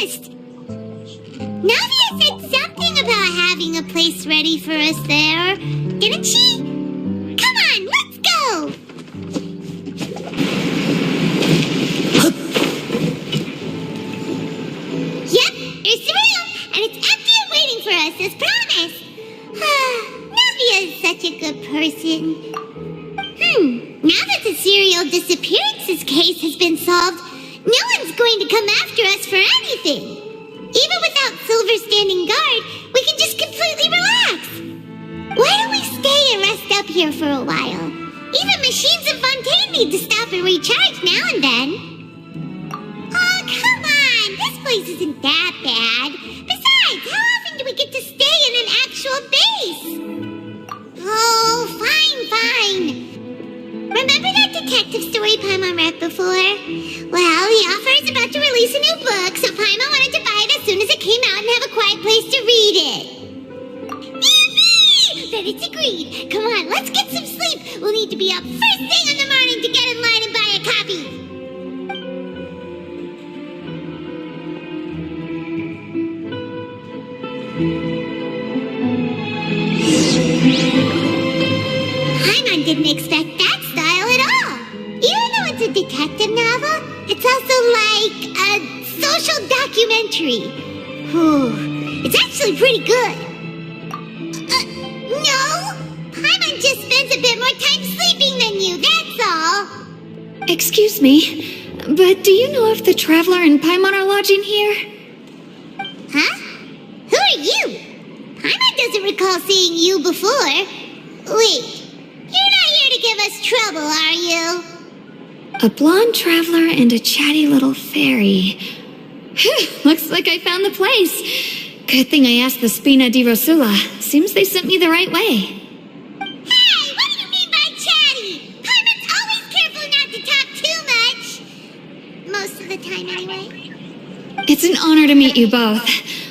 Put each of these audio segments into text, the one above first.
fast! Navia said something about having a place ready for us there, didn't she? Come on, let's go! Yep, there's the room, and it's empty and waiting for us as promised. Navia is such a good person. Now that the serial disappearances case has been solved, no one's going to come after us for anything. Even without Silver standing guard, we can just completely relax. Why don't we stay and rest up here for a while? Even machines in Fontaine need to stop and recharge now and then. Oh, come on! This place isn't that bad. Besides, how often do we get to stay in an actual base? Oh, fine. Remember that detective story Paimon read before? Well, the author is about to release a new book, so Paimon wanted to buy it as soon as it came out and have a quiet place to read it. Then it's agreed. Come on, let's get some sleep. We'll need to be up first thing in the morning to get in line and buy a copy. Paimon didn't expect that style at all. Even though it's a detective novel, it's also like a social documentary. It's actually pretty good. No! Paimon just spends a bit more time sleeping than you, that's all. Excuse me, but do you know if the Traveler and Paimon are lodging here? Huh? Who are you? Paimon doesn't recall seeing you before. Wait. You're not here to give us trouble, are you? A blonde traveler and a chatty little fairy. Looks like I found the place. Good thing I asked the Spina di Rosula. Seems they sent me the right way. Hey, what do you mean by chatty? Paimon's always careful not to talk too much. Most of the time, anyway. It's an honor to meet you both.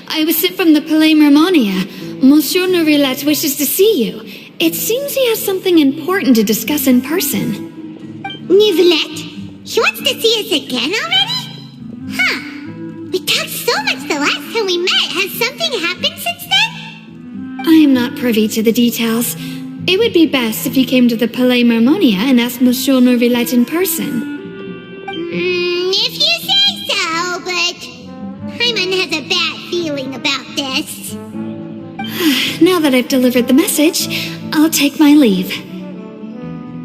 I was sent from the Palais Mermonia. Monsieur Neuvillette wishes to see you. It seems he has something important to discuss in person. Neuvillette? He wants to see us again already? Huh. We talked so much the last time we met. Has something happened since then? I am not privy to the details. It would be best if you came to the Palais Mermonia and asked Monsieur Neuvillette in person. If you say so, but Paimon has a bad feeling about this. Now that I've delivered the message, I'll take my leave.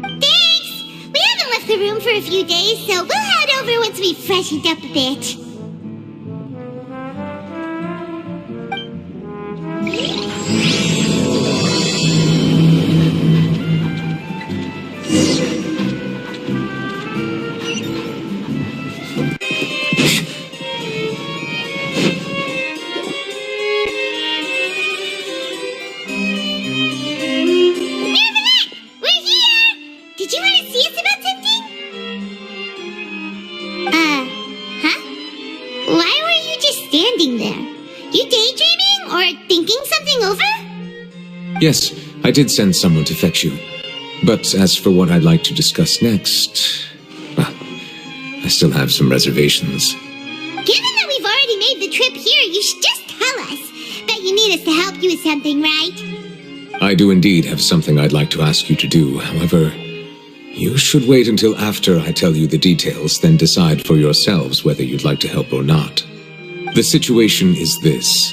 Thanks! We haven't left the room for a few days, so we'll head over once we've freshened up a bit. Yes, I did send someone to fetch you. But as for what I'd like to discuss next, well, I still have some reservations. Given that we've already made the trip here, you should just tell us. Bet you need us to help you with something, right? I do indeed have something I'd like to ask you to do. However, you should wait until after I tell you the details, then decide for yourselves whether you'd like to help or not. The situation is this.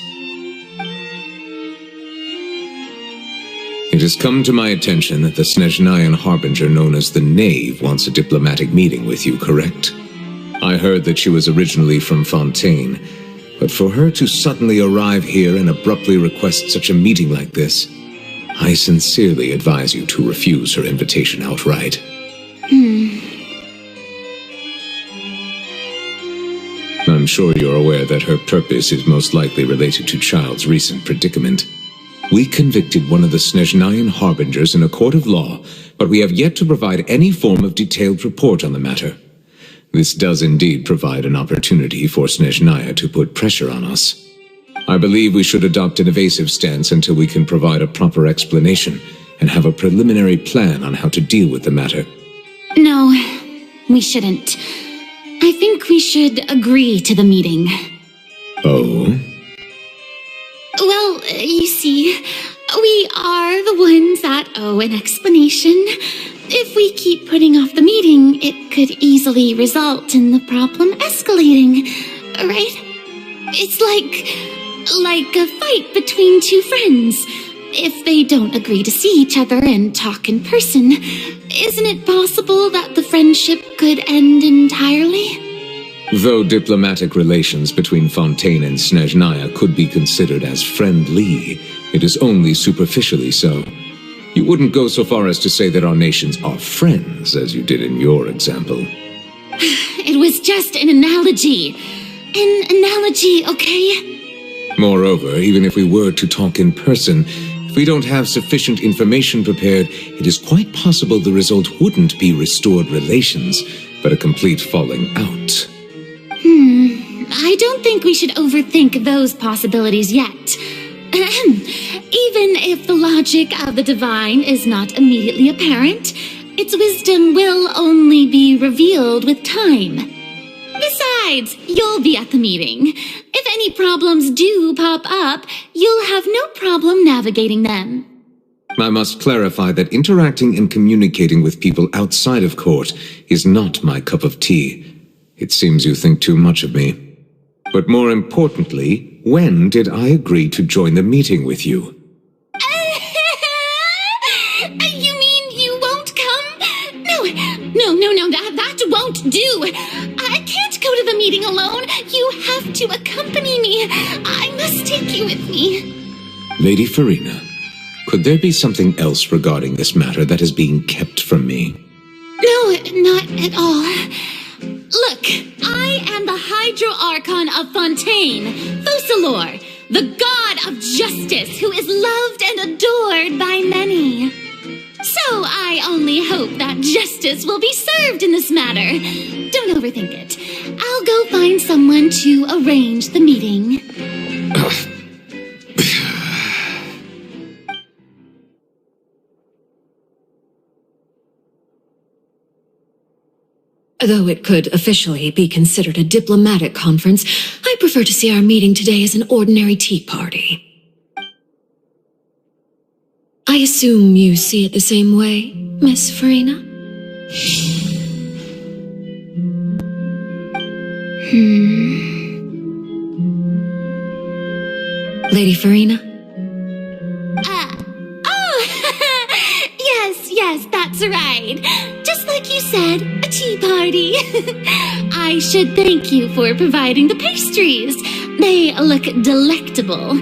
It has come to my attention that the Snezhnayan Harbinger known as the Knave wants a diplomatic meeting with you, correct? I heard that she was originally from Fontaine, but for her to suddenly arrive here and abruptly request such a meeting like this, I sincerely advise you to refuse her invitation outright. I'm sure you're aware that her purpose is most likely related to Child's recent predicament. We convicted one of the Snezhnayan Harbingers in a court of law, but we have yet to provide any form of detailed report on the matter. This does indeed provide an opportunity for Snezhnaya to put pressure on us. I believe we should adopt an evasive stance until we can provide a proper explanation and have a preliminary plan on how to deal with the matter. No, we shouldn't. I think we should agree to the meeting. Oh? Well, you see, we are the ones that owe an explanation. If we keep putting off the meeting, it could easily result in the problem escalating, right? It's like a fight between two friends. If they don't agree to see each other and talk in person, isn't it possible that the friendship could end entirely? Though diplomatic relations between Fontaine and Snezhnaya could be considered as friendly, it is only superficially so. You wouldn't go so far as to say that our nations are friends, as you did in your example. It was just an analogy. An analogy, okay? Moreover, even if we were to talk in person, if we don't have sufficient information prepared, it is quite possible the result wouldn't be restored relations, but a complete falling out. I don't think we should overthink those possibilities yet. Even if the logic of the divine is not immediately apparent, its wisdom will only be revealed with time. Besides, you'll be at the meeting. If any problems do pop up, you'll have no problem navigating them. I must clarify that interacting and communicating with people outside of court is not my cup of tea. It seems you think too much of me. But more importantly, when did I agree to join the meeting with you? You mean you won't come? No, that won't do. I can't go to the meeting alone. You have to accompany me. I must take you with me. Lady Furina, could there be something else regarding this matter that is being kept from me? No, not at all. Look, I am the Hydro Archon of Fontaine, Focalor, the god of justice who is loved and adored by many. So I only hope that justice will be served in this matter. Don't overthink it. I'll go find someone to arrange the meeting. Though it could officially be considered a diplomatic conference, I prefer to see our meeting today as an ordinary tea party. I assume you see it the same way, Miss Furina? Lady Furina? Yes, that's right. Just like you said, a tea party. I should thank you for providing the pastries. They look delectable.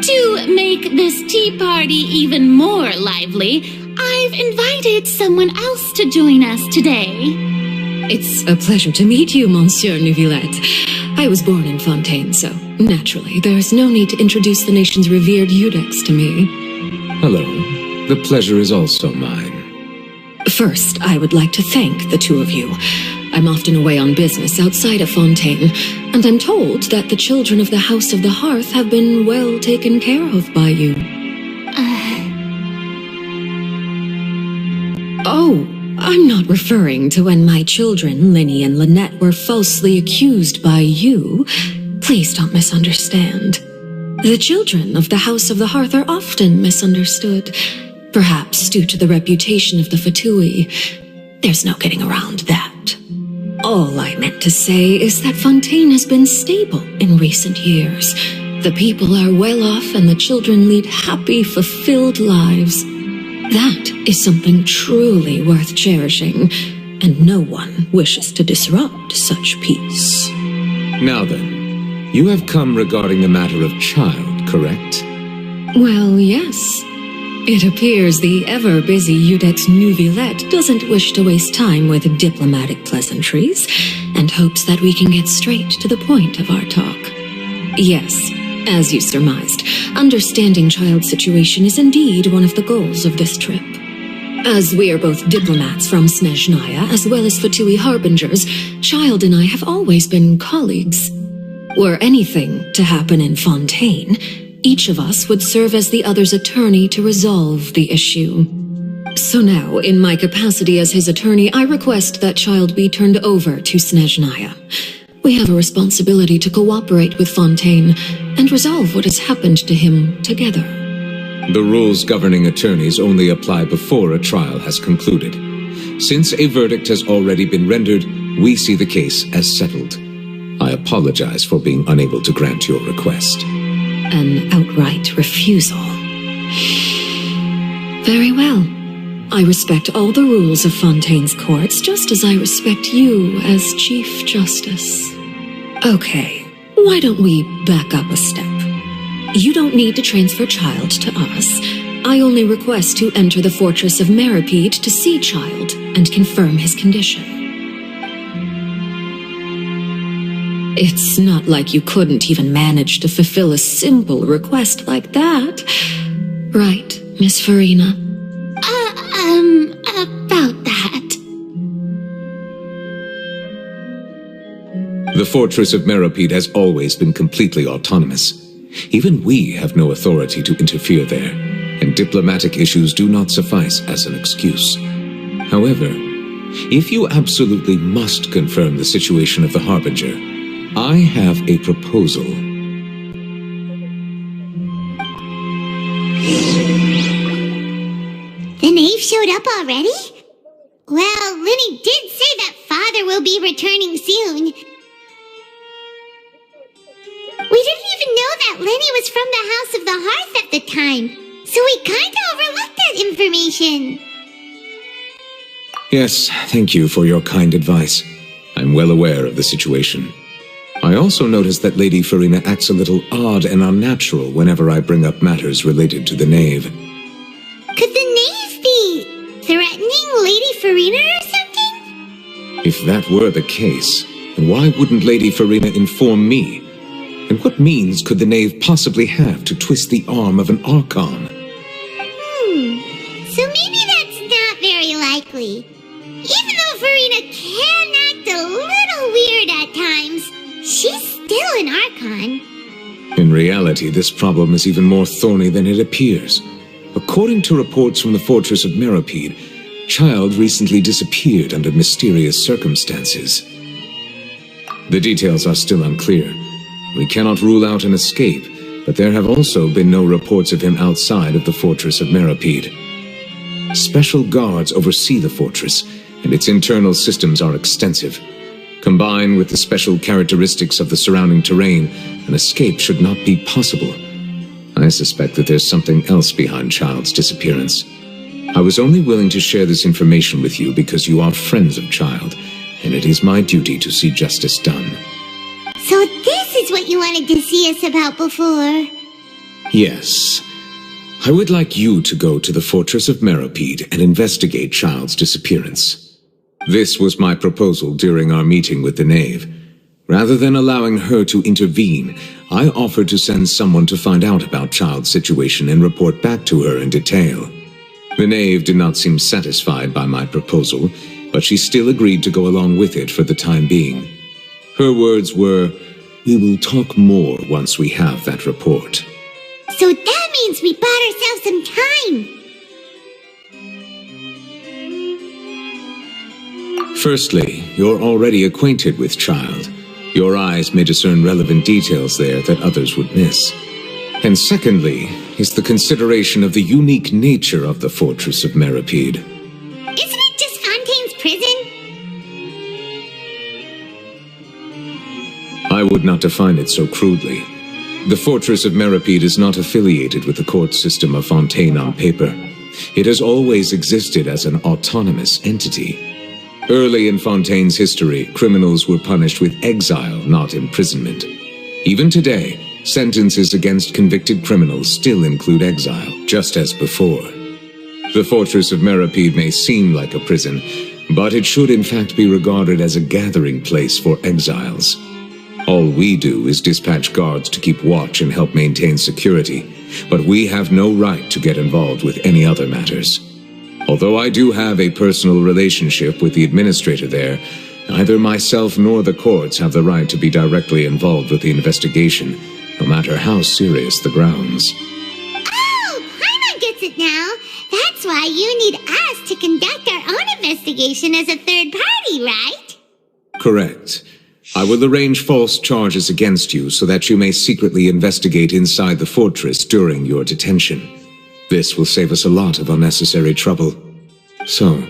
To make this tea party even more lively, I've invited someone else to join us today. It's a pleasure to meet you, Monsieur Neuvillette. I was born in Fontaine, so naturally there's no need to introduce the nation's revered Iudex to me. Hello. The pleasure is also mine. First, I would like to thank the two of you. I'm often away on business outside of Fontaine, and I'm told that the children of the House of the Hearth have been well taken care of by you. Oh, I'm not referring to when my children, Linny and Lynette, were falsely accused by you. Please don't misunderstand. The children of the House of the Hearth are often misunderstood. Perhaps due to the reputation of the Fatui. There's no getting around that. All I meant to say is that Fontaine has been stable in recent years. The people are well off and the children lead happy, fulfilled lives. That is something truly worth cherishing, and no one wishes to disrupt such peace. Now then, you have come regarding the matter of child, correct? Well, yes. It appears the ever-busy Iudex Neuvillette doesn't wish to waste time with diplomatic pleasantries, and hopes that we can get straight to the point of our talk. Yes, as you surmised, understanding child's situation is indeed one of the goals of this trip. As we are both diplomats from Snezhnaya, as well as Fatui harbingers, Child and I have always been colleagues. Were anything to happen in Fontaine, each of us would serve as the other's attorney to resolve the issue. So now, in my capacity as his attorney, I request that Child be turned over to Snezhnaya. We have a responsibility to cooperate with Fontaine and resolve what has happened to him together. The rules governing attorneys only apply before a trial has concluded. Since a verdict has already been rendered, we see the case as settled. I apologize for being unable to grant your request. An outright refusal. Very well. I respect all the rules of Fontaine's courts, just as I respect you as Chief Justice. Okay, why don't we back up a step? You don't need to transfer Child to us. I only request to enter the Fortress of Meripede to see Child and confirm his condition. It's not like you couldn't even manage to fulfill a simple request like that. Right, Miss Farina? About that. The Fortress of Meripede has always been completely autonomous. Even we have no authority to interfere there, and diplomatic issues do not suffice as an excuse. However, if you absolutely must confirm the situation of the Harbinger, I have a proposal. The knave showed up already? Well, Linny did say that Father will be returning soon. We didn't even know that Lenny was from the House of the Hearth at the time, so we kinda overlooked that information. Yes, thank you for your kind advice. I'm well aware of the situation. I also noticed that Lady Farina acts a little odd and unnatural whenever I bring up matters related to the knave. Could the knave be threatening Lady Farina or something? If that were the case, then why wouldn't Lady Farina inform me? And what means could the knave possibly have to twist the arm of an Archon? So maybe that's not very likely. Even though Farina can act a little weird at times, she's still an Archon. In reality, this problem is even more thorny than it appears. According to reports from the Fortress of Meripede, Child recently disappeared under mysterious circumstances. The details are still unclear. We cannot rule out an escape, but there have also been no reports of him outside of the Fortress of Meripede. Special guards oversee the fortress, and its internal systems are extensive. Combined with the special characteristics of the surrounding terrain, an escape should not be possible. I suspect that there's something else behind Child's disappearance. I was only willing to share this information with you because you are friends of Child, and it is my duty to see justice done. So this is what you wanted to see us about before. Yes. I would like you to go to the Fortress of Meripede and investigate Child's disappearance. This was my proposal during our meeting with the knave. Rather than allowing her to intervene, I offered to send someone to find out about Child's situation and report back to her in detail. The knave did not seem satisfied by my proposal, but she still agreed to go along with it for the time being. Her words were, "We will talk more once we have that report." So that means we bought ourselves some time. Firstly, you're already acquainted with Child. Your eyes may discern relevant details there that others would miss. And secondly, is the consideration of the unique nature of the Fortress of Meripede. Isn't it just Fontaine's prison? I would not define it so crudely. The Fortress of Meripede is not affiliated with the court system of Fontaine on paper. It has always existed as an autonomous entity. Early in Fontaine's history, criminals were punished with exile, not imprisonment. Even today, sentences against convicted criminals still include exile, just as before. The Fortress of Meripede may seem like a prison, but it should in fact be regarded as a gathering place for exiles. All we do is dispatch guards to keep watch and help maintain security, but we have no right to get involved with any other matters. Although I do have a personal relationship with the administrator there, neither myself nor the courts have the right to be directly involved with the investigation, no matter how serious the grounds. Oh, Paimon gets it now. That's why you need us to conduct our own investigation as a third party, right? Correct. I will arrange false charges against you so that you may secretly investigate inside the fortress during your detention. This will save us a lot of unnecessary trouble. So,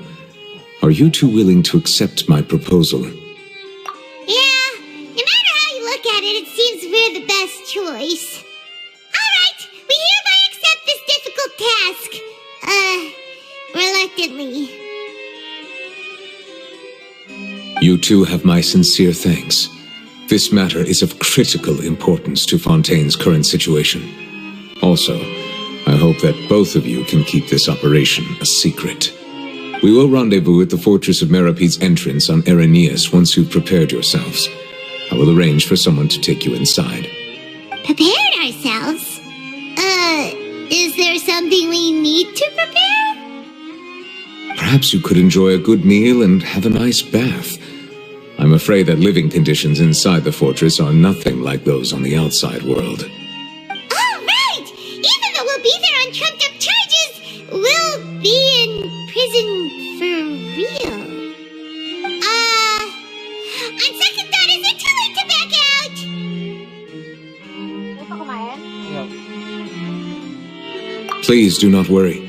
are you two willing to accept my proposal? Yeah, no matter how you look at it, it seems we're the best choice. Alright, we hereby accept this difficult task. Reluctantly. You two have my sincere thanks. This matter is of critical importance to Fontaine's current situation. Also, I hope that both of you can keep this operation a secret. We will rendezvous at the Fortress of Meropede's entrance on Erineus once you've prepared yourselves. I will arrange for someone to take you inside. Prepared ourselves? Is there something we need to prepare? Perhaps you could enjoy a good meal and have a nice bath. I'm afraid that living conditions inside the fortress are nothing like those on the outside world. Oh, right! Even though we'll be there on trumped-up charges, we'll be in prison for real. On second thought, is it too late to back out? Please do not worry.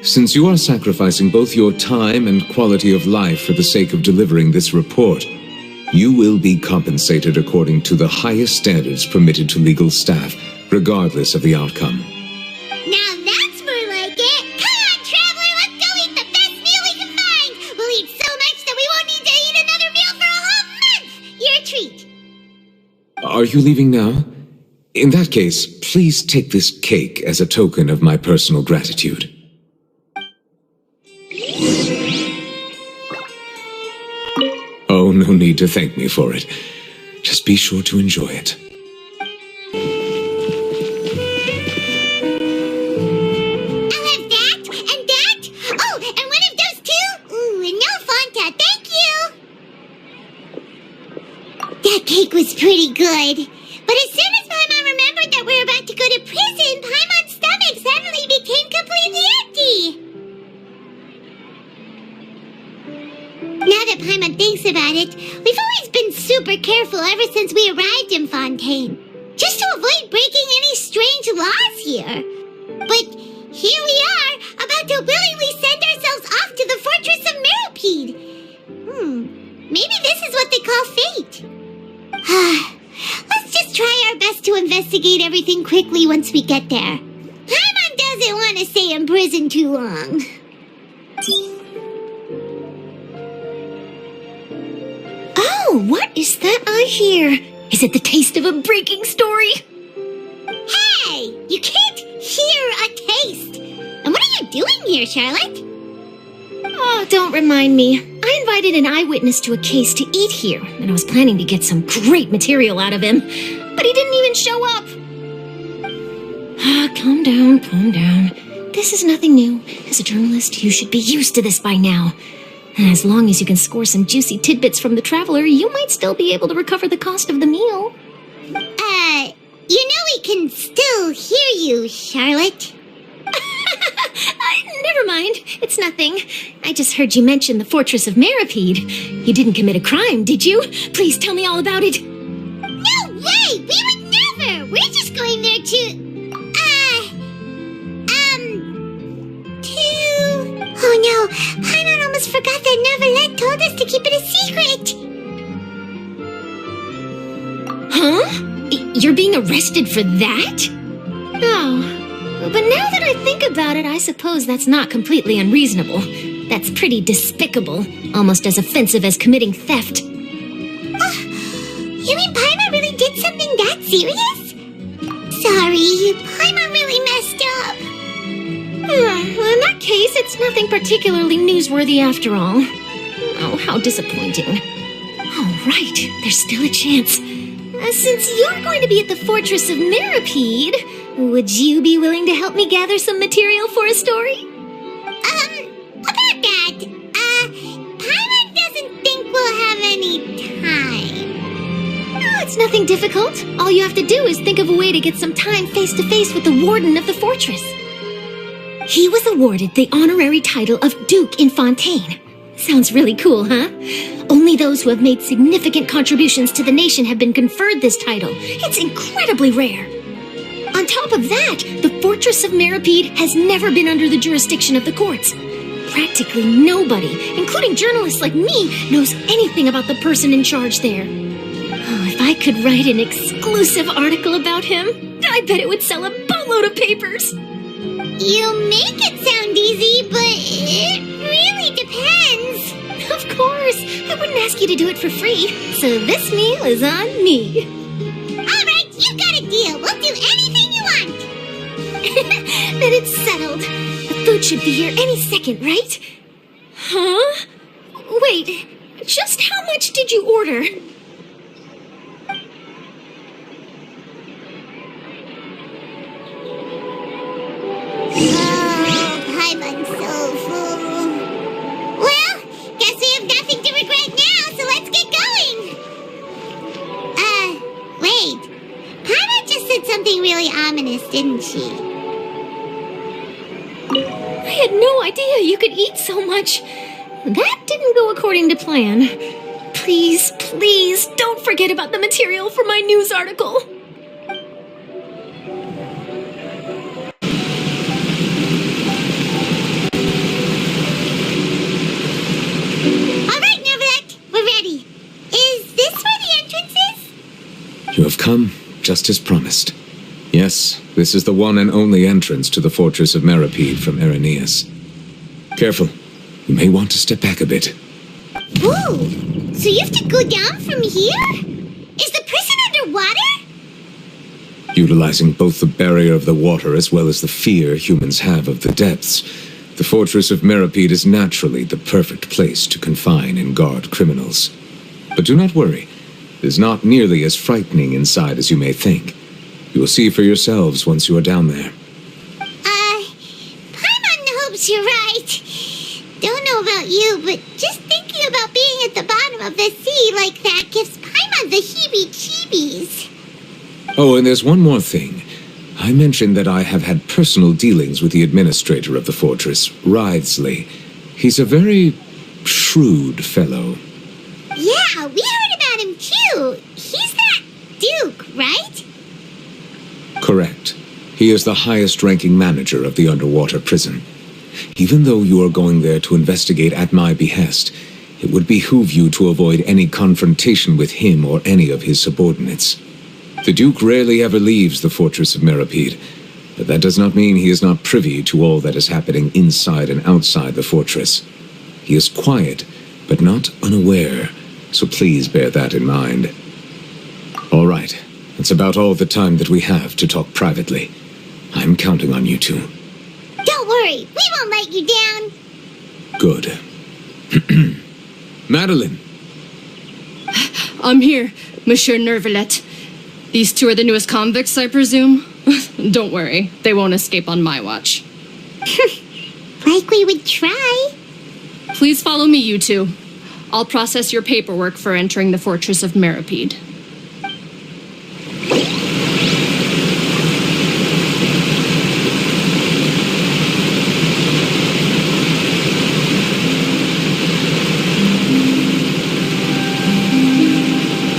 Since you are sacrificing both your time and quality of life for the sake of delivering this report, you will be compensated according to the highest standards permitted to legal staff, regardless of the outcome. Now that's more like it. Come on, traveler, let's go eat the best meal we can find. We'll eat so much that we won't need to eat another meal for a whole month. You're a treat. Are you leaving now? In that case, please take this cake as a token of my personal gratitude. Oh, no need to thank me for it. Just be sure to enjoy it. I'll have that, and that. Oh, and one of those too. Ooh, and no Fanta, thank you. That cake was pretty good. But as soon as Paimon remembered that we're about to go to prison, Paimon's stomach suddenly became completely empty. Now that Paimon thinks about it, we've always been super careful ever since we arrived in Fontaine, just to avoid breaking any strange laws here. But here we are, about to willingly send ourselves off to the Fortress of Meropede. Maybe this is what they call fate. Let's just try our best to investigate everything quickly once we get there. Paimon doesn't want to stay in prison too long. Oh, what is that I hear? Is it the taste of a breaking story? Hey, you can't hear a taste. And what are you doing here, Charlotte? Oh, don't remind me. I invited an eyewitness to a case to eat here, and I was planning to get some great material out of him, but he didn't even show up. Calm down, calm down. This is nothing new. As a journalist, you should be used to this by now. And as long as you can score some juicy tidbits from the traveler, you might still be able to recover the cost of the meal. You know we can still hear you, Charlotte. Never mind. It's nothing. I just heard you mention the Fortress of Meropede. You didn't commit a crime, did you? Please tell me all about it. No way! We would never! We're just going there to... Oh no, Paimon almost forgot that Neverlet told us to keep it a secret. Huh? You're being arrested for that? Oh, but now that I think about it, I suppose that's not completely unreasonable. That's pretty despicable, almost as offensive as committing theft. You mean Paimon really did something that serious? Sorry, Paimon really messed up. Well, in that case, it's nothing particularly newsworthy after all. Oh, how disappointing. All right, there's still a chance. Since you're going to be at the Fortress of Meropede, would you be willing to help me gather some material for a story? About that, Paimon doesn't think we'll have any time. No, it's nothing difficult. All you have to do is think of a way to get some time face-to-face with the warden of the fortress. He was awarded the honorary title of Duke in Fontaine. Sounds really cool, huh? Only those who have made significant contributions to the nation have been conferred this title. It's incredibly rare. On top of that, the Fortress of Meripede has never been under the jurisdiction of the courts. Practically nobody, including journalists like me, knows anything about the person in charge there. Oh, if I could write an exclusive article about him, I bet it would sell a boatload of papers. You make it sound easy, but it really depends. Of course, I wouldn't ask you to do it for free, so this meal is on me. All right, you got a deal. We'll do anything you want. Then it's settled. The food should be here any second, right? Huh? Wait, just how much did you order? I'm so full. Well, guess we have nothing to regret now, so let's get going. Wait. Paimon just said something really ominous, didn't she? I had no idea you could eat so much. That didn't go according to plan. Please, please, don't forget about the material for my news article. You have come, just as promised. Yes, this is the one and only entrance to the Fortress of Meripede from Irenaeus. Careful. You may want to step back a bit. Whoa! So you have to go down from here? Is the prison underwater? Utilizing both the barrier of the water as well as the fear humans have of the depths, the Fortress of Meripede is naturally the perfect place to confine and guard criminals. But do not worry. It is not nearly as frightening inside as you may think. You will see for yourselves once you are down there. Paimon hopes you're right. Don't know about you, but just thinking about being at the bottom of the sea like that gives Paimon the heebie-jeebies. Oh, and there's one more thing. I mentioned that I have had personal dealings with the administrator of the fortress, Wriothesley. He's a very shrewd fellow. Yeah, we heard about him too. He's that Duke, right? Correct. He is the highest-ranking manager of the underwater prison. Even though you are going there to investigate at my behest, it would behoove you to avoid any confrontation with him or any of his subordinates. The Duke rarely ever leaves the Fortress of Meripede, but that does not mean he is not privy to all that is happening inside and outside the fortress. He is quiet, but not unaware, so please bear that in mind. All right, that's about all the time that we have to talk privately. I'm counting on you two. Don't worry, we won't let you down. Good. Madeline! I'm here, Monsieur Nervalet. These two are the newest convicts, I presume? Don't worry, they won't escape on my watch. Like we would try. Please follow me, you two. I'll process your paperwork for entering the Fortress of Meripede.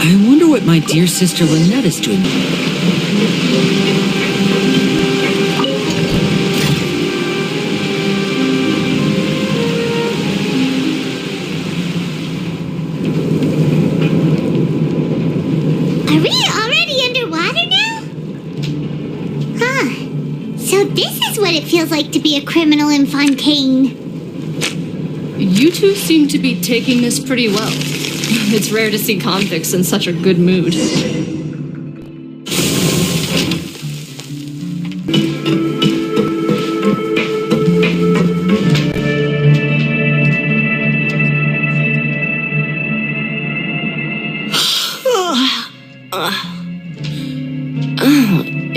I wonder what my dear sister Lynette is doing. Are we already underwater now? Huh. So this is what it feels like to be a criminal in Fontaine. You two seem to be taking this pretty well. It's rare to see convicts in such a good mood.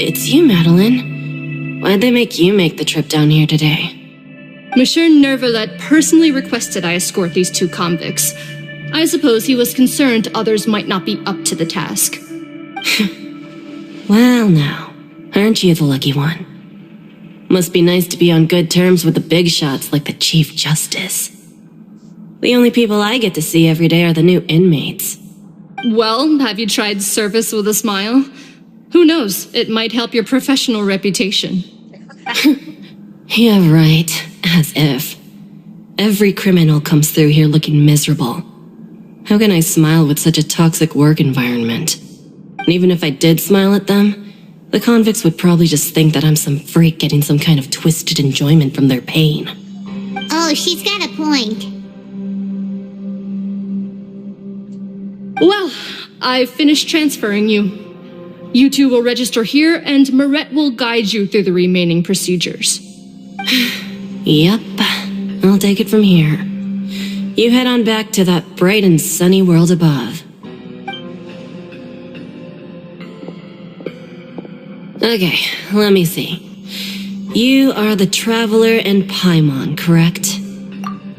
It's you, Madeline. Why'd they make you make the trip down here today? Monsieur Nervalet personally requested I escort these two convicts. I suppose he was concerned others might not be up to the task. Well, now, aren't you the lucky one? Must be nice to be on good terms with the big shots like the Chief Justice. The only people I get to see every day are the new inmates. Well, have you tried service with a smile? Who knows? It might help your professional reputation. Yeah, right. As if. Every criminal comes through here looking miserable. How can I smile with such a toxic work environment? And even if I did smile at them, the convicts would probably just think that I'm some freak getting some kind of twisted enjoyment from their pain. Oh, she's got a point. Well, I've finished transferring you. You two will register here, and Marette will guide you through the remaining procedures. Yep, I'll take it from here. You head on back to that bright and sunny world above. Okay, let me see. You are the Traveler and Paimon, correct?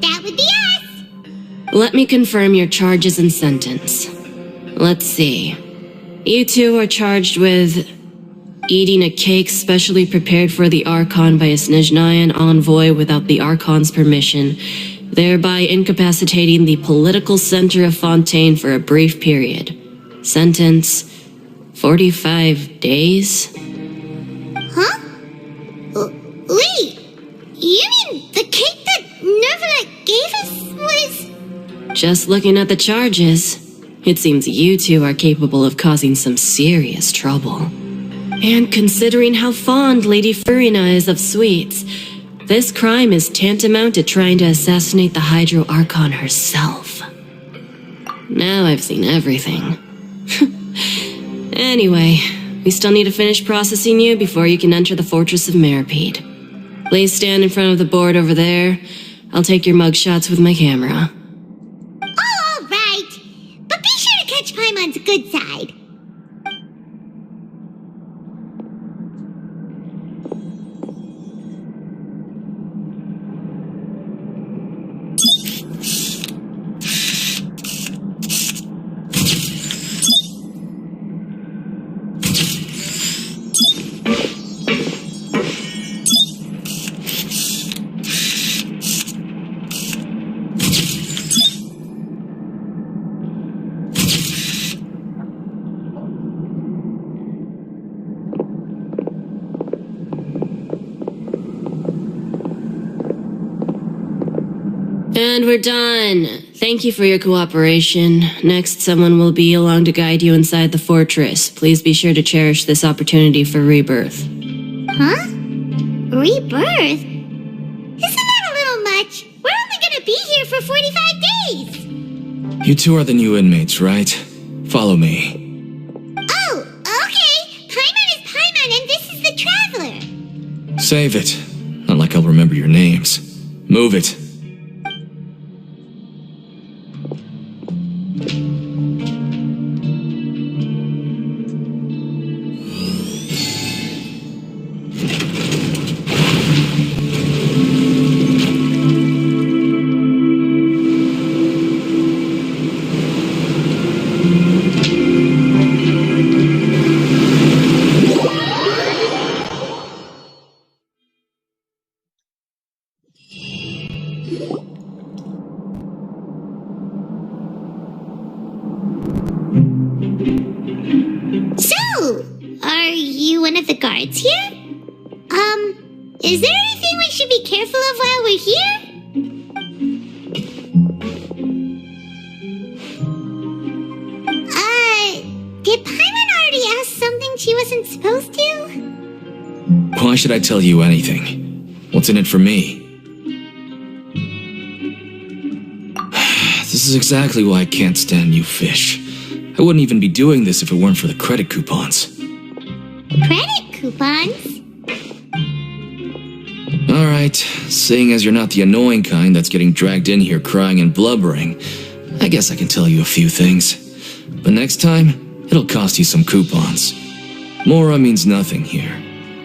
That would be us. Let me confirm your charges and sentence. Let's see. You two are charged with eating a cake specially prepared for the Archon by a Snezhnayan envoy without the Archon's permission, thereby incapacitating the political center of Fontaine for a brief period. Sentence, 45 days? Huh? Wait, you mean the cake that Nervalet gave us was... Just looking at the charges, it seems you two are capable of causing some serious trouble. And considering how fond Lady Furina is of sweets, this crime is tantamount to trying to assassinate the Hydro Archon herself. Now I've seen everything. Anyway, we still need to finish processing you before you can enter the Fortress of Meripede. Please stand in front of the board over there. I'll take your mugshots with my camera. Oh, all right. But be sure to catch Paimon's good side. And we're done. Thank you for your cooperation. Next, someone will be along to guide you inside the fortress. Please be sure to cherish this opportunity for rebirth. Huh? Rebirth? Isn't that a little much? We're only gonna be here for 45 days. You two are the new inmates, right? Follow me. Oh, okay. Paimon is Paimon and this is the Traveler. Save it. Not like I'll remember your names. Move it. So, are you one of the guards here? Is there anything we should be careful of while we're here? Did Paimon already ask something she wasn't supposed to? Why should I tell you anything? What's in it for me? This is exactly why I can't stand you fish. I wouldn't even be doing this if it weren't for the credit coupons. Credit coupons? Alright, seeing as you're not the annoying kind that's getting dragged in here crying and blubbering, I guess I can tell you a few things. But next time, it'll cost you some coupons. Mora means nothing here.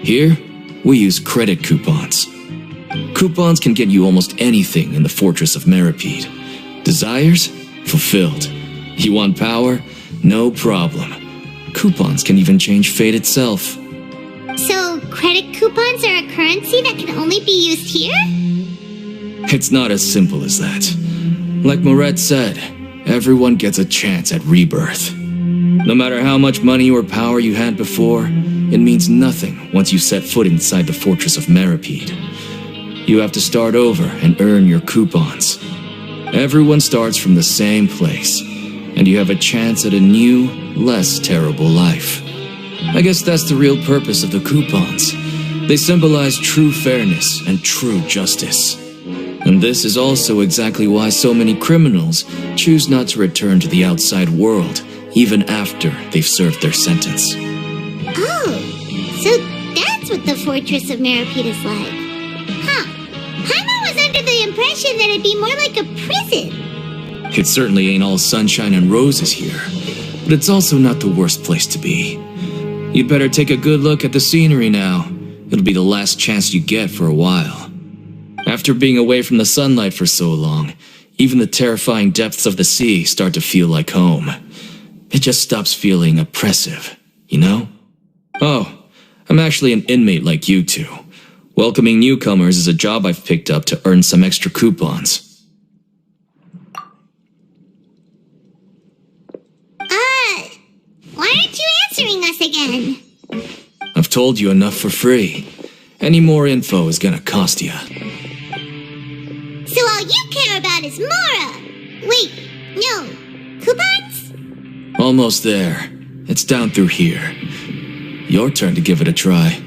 Here, we use credit coupons. Coupons can get you almost anything in the Fortress of Meripede. Desires? Fulfilled. You want power? No problem. Coupons can even change fate itself. So, credit coupons are a currency that can only be used here? It's not as simple as that. Like Moret said, everyone gets a chance at rebirth. No matter how much money or power you had before, it means nothing once you set foot inside the fortress of Meripede. You have to start over and earn your coupons. Everyone starts from the same place, and you have a chance at a new, less terrible life. I guess that's the real purpose of the coupons. They symbolize true fairness and true justice. And this is also exactly why so many criminals choose not to return to the outside world, even after they've served their sentence. Oh, so that's what the Fortress of Meripede is like. Huh. Paimon was under the impression that it'd be more like a prison. It certainly ain't all sunshine and roses here, but it's also not the worst place to be. You'd better take a good look at the scenery now. It'll be the last chance you get for a while. After being away from the sunlight for so long, even the terrifying depths of the sea start to feel like home. It just stops feeling oppressive, you know? Oh, I'm actually an inmate like you two. Welcoming newcomers is a job I've picked up to earn some extra coupons. Why aren't you answering us again? I've told you enough for free. Any more info is gonna cost you. So all you care about is Mora! Wait, no. Coupons? Almost there. It's down through here. Your turn to give it a try.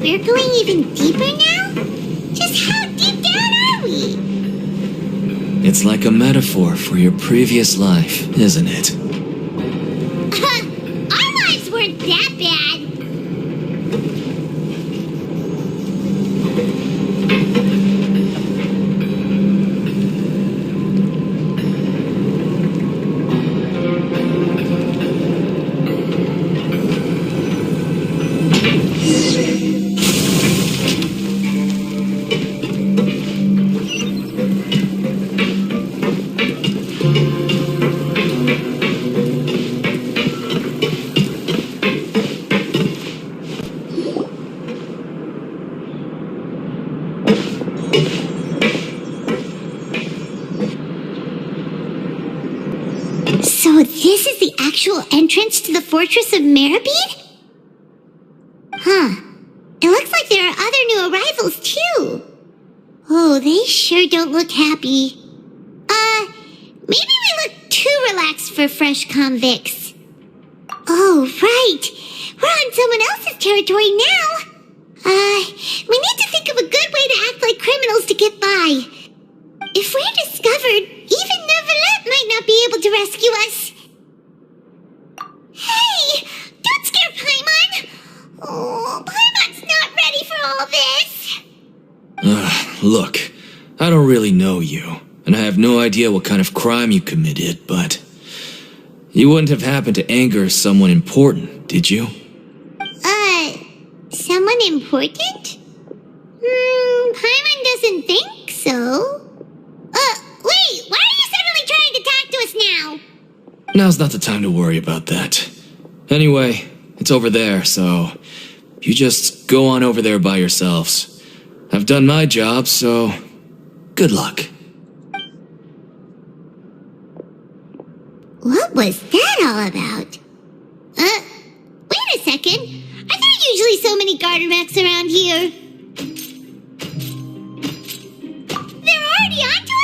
We're going even deeper now? Just how deep down are we? It's like a metaphor for your previous life, isn't it? Our lives weren't that bad. So this is the actual entrance to the Fortress of Meripede? Huh. It looks like there are other new arrivals, too. Oh, they sure don't look happy. Maybe we look too relaxed for fresh convicts. Oh, right. We're on someone else's territory now. We need to think of a good way to act like criminals to get by. If we're discovered, even Neuvillette might not be able to rescue us. Hey! Don't scare Paimon! Oh, Paimon's not ready for all this! Look, I don't really know you, and I have no idea what kind of crime you committed, but you wouldn't have happened to anger someone important, did you? Someone important? Paimon doesn't think so. Wait, why are you suddenly trying to talk to us now? Now's not the time to worry about that. Anyway, it's over there, so you just go on over there by yourselves. I've done my job, so good luck. What was that all about? Wait a second. Are there usually so many Garderex around here? They're already onto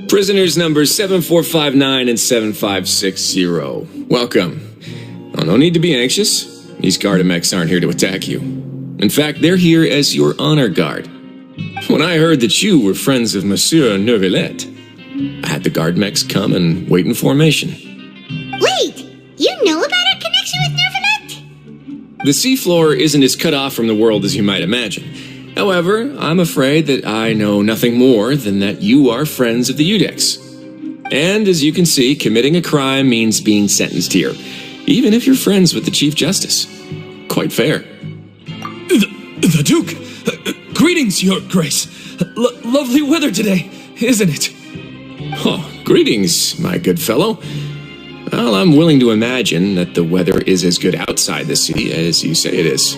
us? Prisoners numbers 7459 and 7560. Welcome. Oh, no need to be anxious. These Gardemex aren't here to attack you. In fact, they're here as your honor guard. When I heard that you were friends of Monsieur Neuvillette, I had the Gardemex come and wait in formation. Wait! The seafloor isn't as cut off from the world as you might imagine. However, I'm afraid that I know nothing more than that you are friends of the Udex. And as you can see, committing a crime means being sentenced here, even if you're friends with the Chief Justice. Quite fair. The Duke! Greetings, Your Grace. Lovely weather today, isn't it? Oh, greetings, my good fellow. Well, I'm willing to imagine that the weather is as good outside the city as you say it is.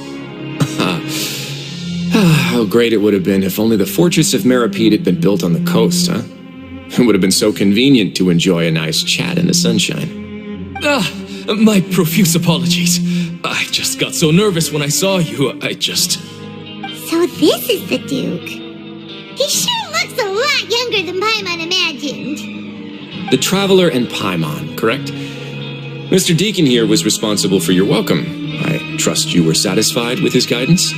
How great it would have been if only the Fortress of Meripede had been built on the coast, huh? It would have been so convenient to enjoy a nice chat in the sunshine. My profuse apologies. I just got so nervous when I saw you, So this is the Duke. He sure looks a lot younger than Paimon imagined. The Traveler and Paimon, correct? Mr. Deacon here was responsible for your welcome. I trust you were satisfied with his guidance?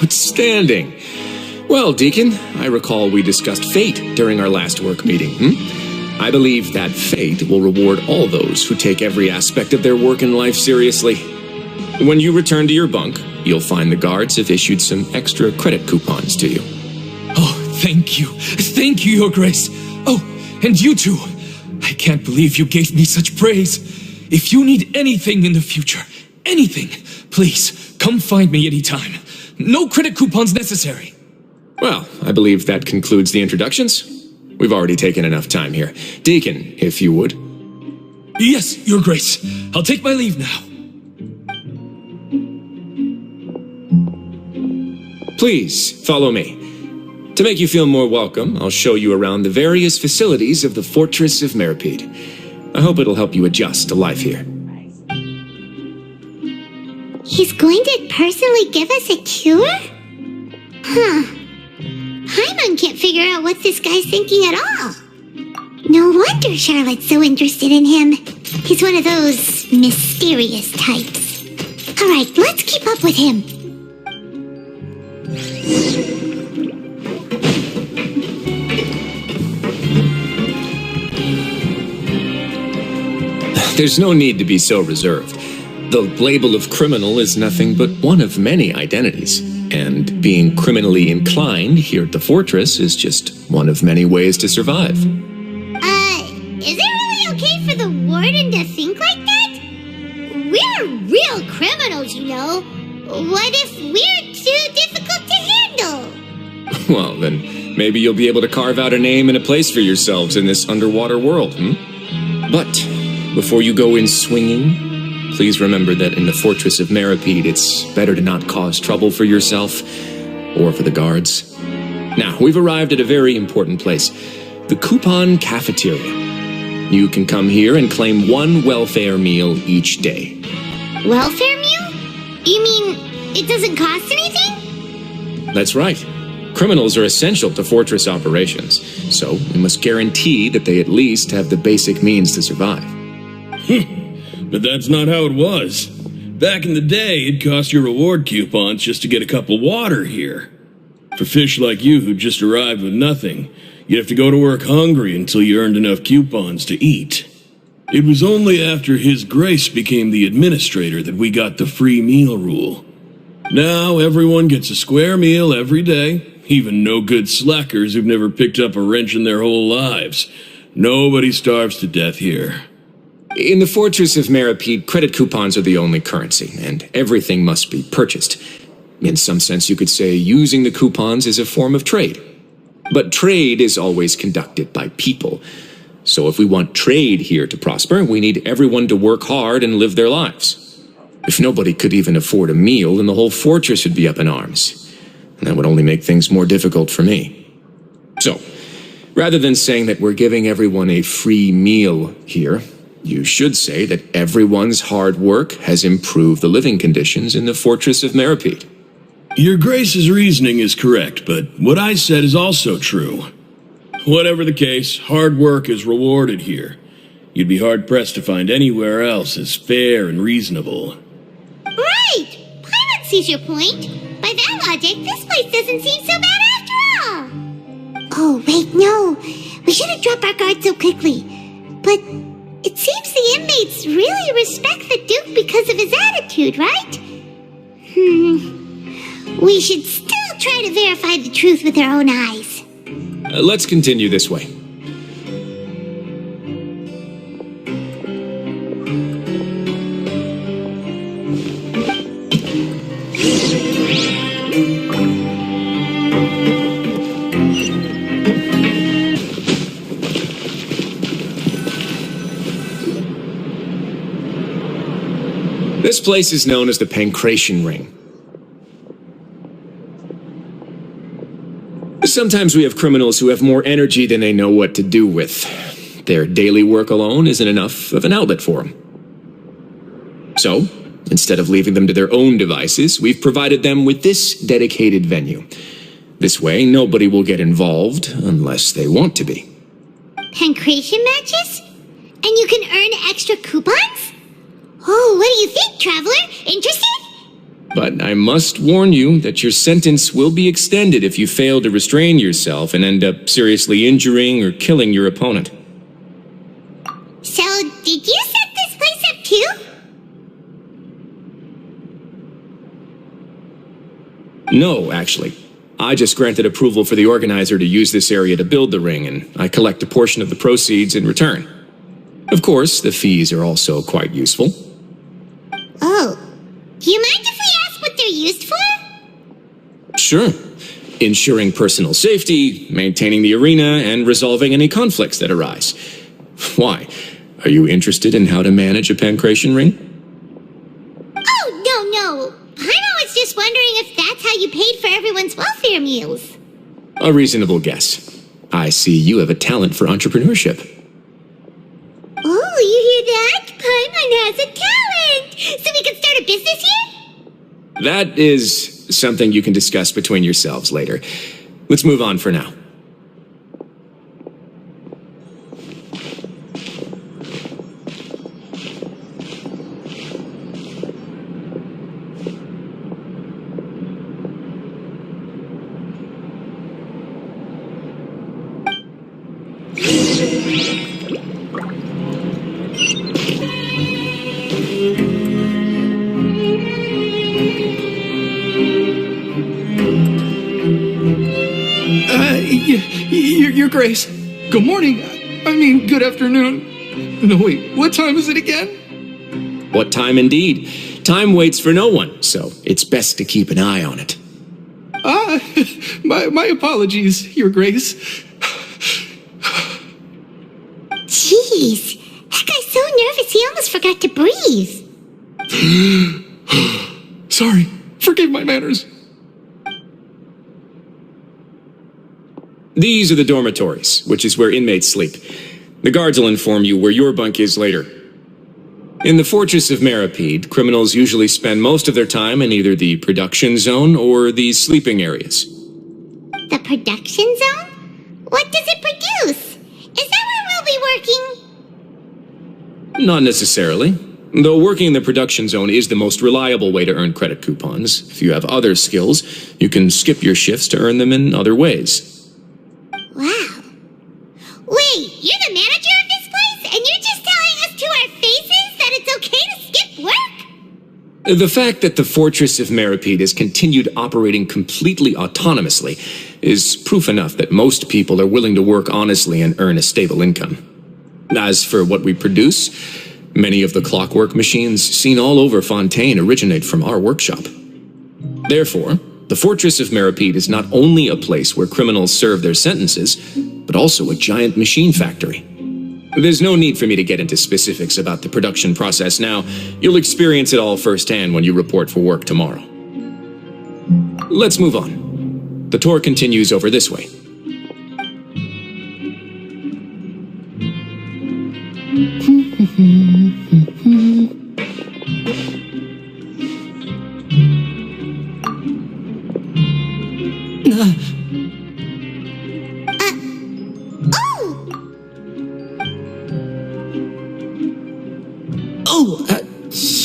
Outstanding. Well, Deacon, I recall we discussed fate during our last work meeting, I believe that fate will reward all those who take every aspect of their work and life seriously. When you return to your bunk, you'll find the guards have issued some extra credit coupons to you. Oh, thank you. Thank you, Your Grace. Oh, and you too. I can't believe you gave me such praise. If you need anything in the future, anything, please come find me anytime. No credit coupons necessary. Well, I believe that concludes the introductions. We've already taken enough time here. Deacon, if you would. Yes, Your Grace. I'll take my leave now. Please, follow me. To make you feel more welcome, I'll show you around the various facilities of the Fortress of Meripede. I hope it'll help you adjust to life here. He's going to personally give us a cure? Huh. Paimon can't figure out what this guy's thinking at all. No wonder Charlotte's so interested in him. He's one of those mysterious types. Alright, let's keep up with him. There's no need to be so reserved. The label of criminal is nothing but one of many identities. And being criminally inclined here at the Fortress is just one of many ways to survive. Is it really okay for the warden to think like that? We're real criminals, you know. What if we're too difficult to handle? Well, then maybe you'll be able to carve out a name and a place for yourselves in this underwater world, But before you go in swinging, please remember that in the Fortress of Meripede, it's better to not cause trouble for yourself or for the guards. Now, we've arrived at a very important place, the Coupon Cafeteria. You can come here and claim one welfare meal each day. Welfare meal? You mean it doesn't cost anything? That's right. Criminals are essential to Fortress operations, so we must guarantee that they at least have the basic means to survive. But that's not how it was. Back in the day, it cost you reward coupons just to get a cup of water here. For fish like you who just arrived with nothing, you'd have to go to work hungry until you earned enough coupons to eat. It was only after His Grace became the administrator that we got the free meal rule. Now everyone gets a square meal every day, even no-good slackers who've never picked up a wrench in their whole lives. Nobody starves to death here. In the Fortress of Meripede, credit coupons are the only currency, and everything must be purchased. In some sense, you could say using the coupons is a form of trade. But trade is always conducted by people. So if we want trade here to prosper, we need everyone to work hard and live their lives. If nobody could even afford a meal, then the whole fortress would be up in arms. And that would only make things more difficult for me. So, rather than saying that we're giving everyone a free meal here, you should say that everyone's hard work has improved the living conditions in the Fortress of Meripede. Your Grace's reasoning is correct, but what I said is also true. Whatever the case, hard work is rewarded here. You'd be hard-pressed to find anywhere else as fair and reasonable. Right! Paimon sees your point. By that logic, this place doesn't seem so bad after all. Oh, wait, no. We shouldn't drop our guard so quickly. But it seems the inmates really respect the Duke because of his attitude, right? We should still try to verify the truth with our own eyes. Let's continue this way. This place is known as the Pancration Ring. Sometimes we have criminals who have more energy than they know what to do with. Their daily work alone isn't enough of an outlet for them. So, instead of leaving them to their own devices, we've provided them with this dedicated venue. This way, nobody will get involved unless they want to be. Pancration matches? And you can earn extra coupons? Oh, what do you think, Traveler? Interested? But I must warn you that your sentence will be extended if you fail to restrain yourself and end up seriously injuring or killing your opponent. So, did you set this place up too? No, actually. I just granted approval for the organizer to use this area to build the ring, and I collect a portion of the proceeds in return. Of course, the fees are also quite useful. Oh. Do you mind if we ask what they're used for? Sure. Ensuring personal safety, maintaining the arena, and resolving any conflicts that arise. Why? Are you interested in how to manage a pancration ring? Oh, no. I'm always just wondering if that's how you paid for everyone's welfare meals. A reasonable guess. I see you have a talent for entrepreneurship. Oh, you hear that? Paimon has a talent! So we can start a business here? That is something you can discuss between yourselves later. Let's move on for now. Your Grace. Good morning. Good afternoon. No, wait, what time is it again? What time indeed? Time waits for no one, so it's best to keep an eye on it. My apologies, Your Grace. Jeez, that guy's so nervous he almost forgot to breathe. Sorry, forgive my manners. These are the dormitories, which is where inmates sleep. The guards will inform you where your bunk is later. In the Fortress of Meripede, criminals usually spend most of their time in either the production zone or the sleeping areas. The production zone? What does it produce? Is that where we'll be working? Not necessarily. Though working in the production zone is the most reliable way to earn credit coupons. If you have other skills, you can skip your shifts to earn them in other ways. Wow. Wait, you're the manager of this place, and you're just telling us to our faces that it's okay to skip work? The fact that the Fortress of Meripede has continued operating completely autonomously is proof enough that most people are willing to work honestly and earn a stable income. As for what we produce, many of the clockwork machines seen all over Fontaine originate from our workshop. Therefore, the Fortress of Meripede is not only a place where criminals serve their sentences, but also a giant machine factory. There's no need for me to get into specifics about the production process now. You'll experience it all firsthand when you report for work tomorrow. Let's move on. The tour continues over this way.